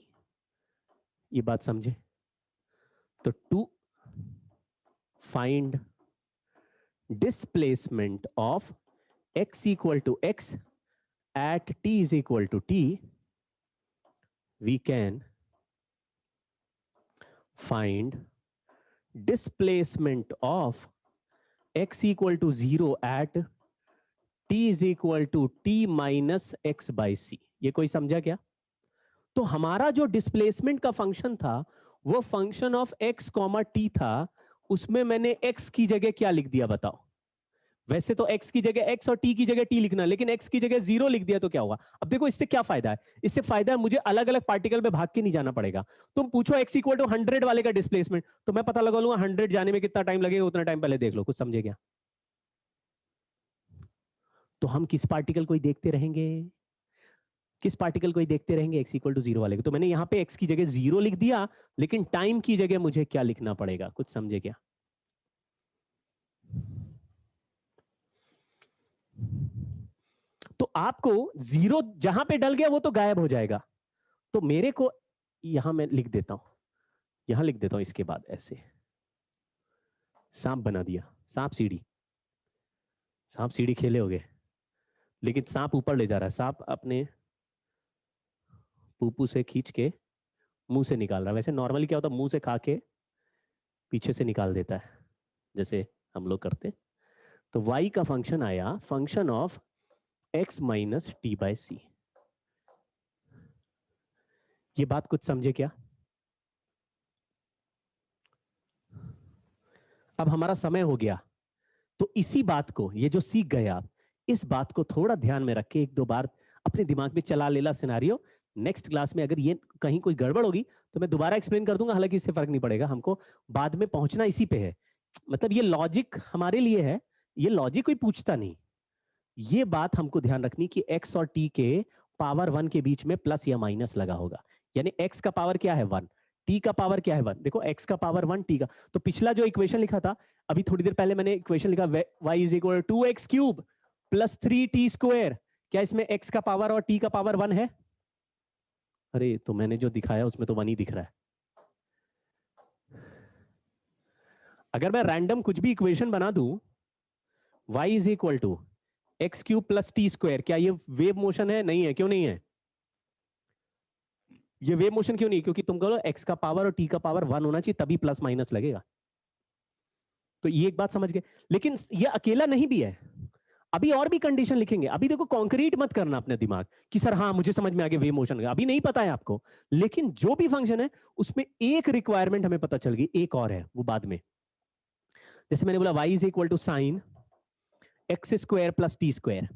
ये बात समझे? तो to find displacement of x equal to x at t is equal to t, we can find displacement of x equal to 0 at t is equal to t minus x/c। ये कोई समझा क्या? तो हमारा जो डिस्प्लेसमेंट का function था वो फंक्शन ऑफ x, t था, उसमें मैंने x की जगह क्या लिख दिया बताओ? वैसे तो x की जगह x और t की जगह t लिखना, लेकिन x की जगह 0 लिख दिया तो क्या होगा? अब देखो इससे क्या फायदा है? इससे फायदा है मुझे अलग अलग पार्टिकल में भाग के नहीं जाना पड़ेगा। तुम पूछो x इक्वल टू 100 वाले का डिस्प्लेसमेंट, तो मैं पता लगा लूंगा 100 जाने में कितना टाइम लगेगा, उतना टाइम पहले देख लो। कुछ समझे क्या? तो हम किस पार्टिकल को ही देखते रहेंगे? किस पार्टिकल को ही देखते रहेंगे? x इक्वल टू 0 वाले को। तो मैंने यहाँ पे x की जगह 0 लिख दिया, लेकिन टाइम की जगह मुझे क्या लिखना पड़ेगा? कुछ समझे क्या? तो आपको 0 जहां पे डल गया वो तो गायब हो जाएगा। तो मेरे को यहां मैं लिख देता हूं, यहां लिख देता हूं इसके बाद ऐसे सांप बना दिया। सांप सीढ़ी, सांप सीढ़ी खेले होगे, लेकिन सांप ऊपर ले जा रहा है। सांप अपने पूपू से खींच के मुंह से निकाल रहा है। वैसे नॉर्मली क्या होता है, मुंह से खा के पीछे से निकाल देता है, जैसे हम लोग करते। तो y का फंक्शन आया function of x minus t by c. ये बात कुछ समझे क्या? अब हमारा समय हो गया, तो इसी बात को, ये जो सीख गए आप, इस बात को थोड़ा ध्यान में रख के एक दो बार अपने दिमाग में चला लेला सिनारियो। नेक्स्ट क्लास में अगर ये कहीं कोई गड़बड़ होगी तो मैं दोबारा एक्सप्लेन कर दूंगा, हालांकि इससे फर्क नहीं पड़ेगा, हमको बाद में पहुंचना इसी पे है। मतलब ये लॉजिक हमारे लिए है, ये लॉजिक कोई पूछता नहीं। ये बात हमको ध्यान रखनी कि x और t के पावर 1 के बीच में प्लस या माइनस लगा होगा। यानी x का पावर क्या है 1, t का पावर क्या है 1। देखो x का पावर 1, t का, तो पिछला जो इक्वेशन लिखा था अभी थोड़ी देर पहले मैंने इक्वेशन लिखा y is equal to 2x cube plus 3t square, क्या इसमें x का पावर और t का पावर 1 है? अरे तो मैंने जो दिखाया उसमें तो 1 ही दिख रहा है। अगर मैं रैंडम कुछ भी इक्वेशन बना दूं, y is equal to X cube plus T square, क्या ये वेव मोशन है? नहीं है। क्यों नहीं है? ये वेव मोशन क्यों नहीं? क्योंकि तुम कहो एक्स का पावर और टी का पावर 1 होना चाहिए, तभी प्लस माइनस लगेगा। तो ये एक बात समझ गए। लेकिन ये अकेला नहीं भी है, अभी और भी कंडीशन लिखेंगे। अभी देखो कॉन्क्रीट मत करना अपने दिमाग कि सर हाँ मुझे समझ में आ गया वेव मोशन का, अभी नहीं पता है आपको। लेकिन जो भी फंक्शन है उसमें एक रिक्वायरमेंट हमें पता चल गई, एक और है वो बाद में। जैसे मैंने बोला y is equal to sine X square plus T square,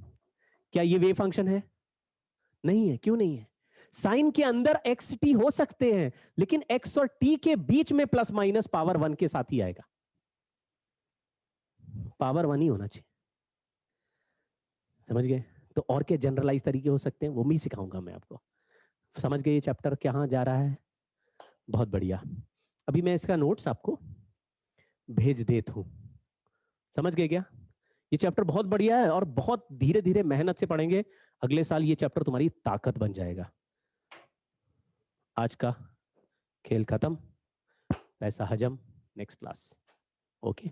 क्या ये वेव फंक्शन है? नहीं है। क्यों नहीं है? साइन के अंदर एक्स टी हो सकते हैं, लेकिन एक्स और टी के बीच में प्लस माइनस पावर 1 के साथ ही आएगा, पावर 1 ही होना चाहिए। समझ गए? तो और क्या जनरलाइज तरीके हो सकते हैं वो भी सिखाऊंगा मैं आपको। समझ गए ये चैप्टर कहाँ जा रहा है? बहुत बढ़िया। अभी मैं इसका नोट्स आपको भेज देता हूं। समझ गए क्या? ये चैप्टर बहुत बढ़िया है और बहुत धीरे धीरे मेहनत से पढ़ेंगे, अगले साल ये चैप्टर तुम्हारी ताकत बन जाएगा। आज का खेल खत्म, पैसा हजम, नेक्स्ट क्लास। ओके।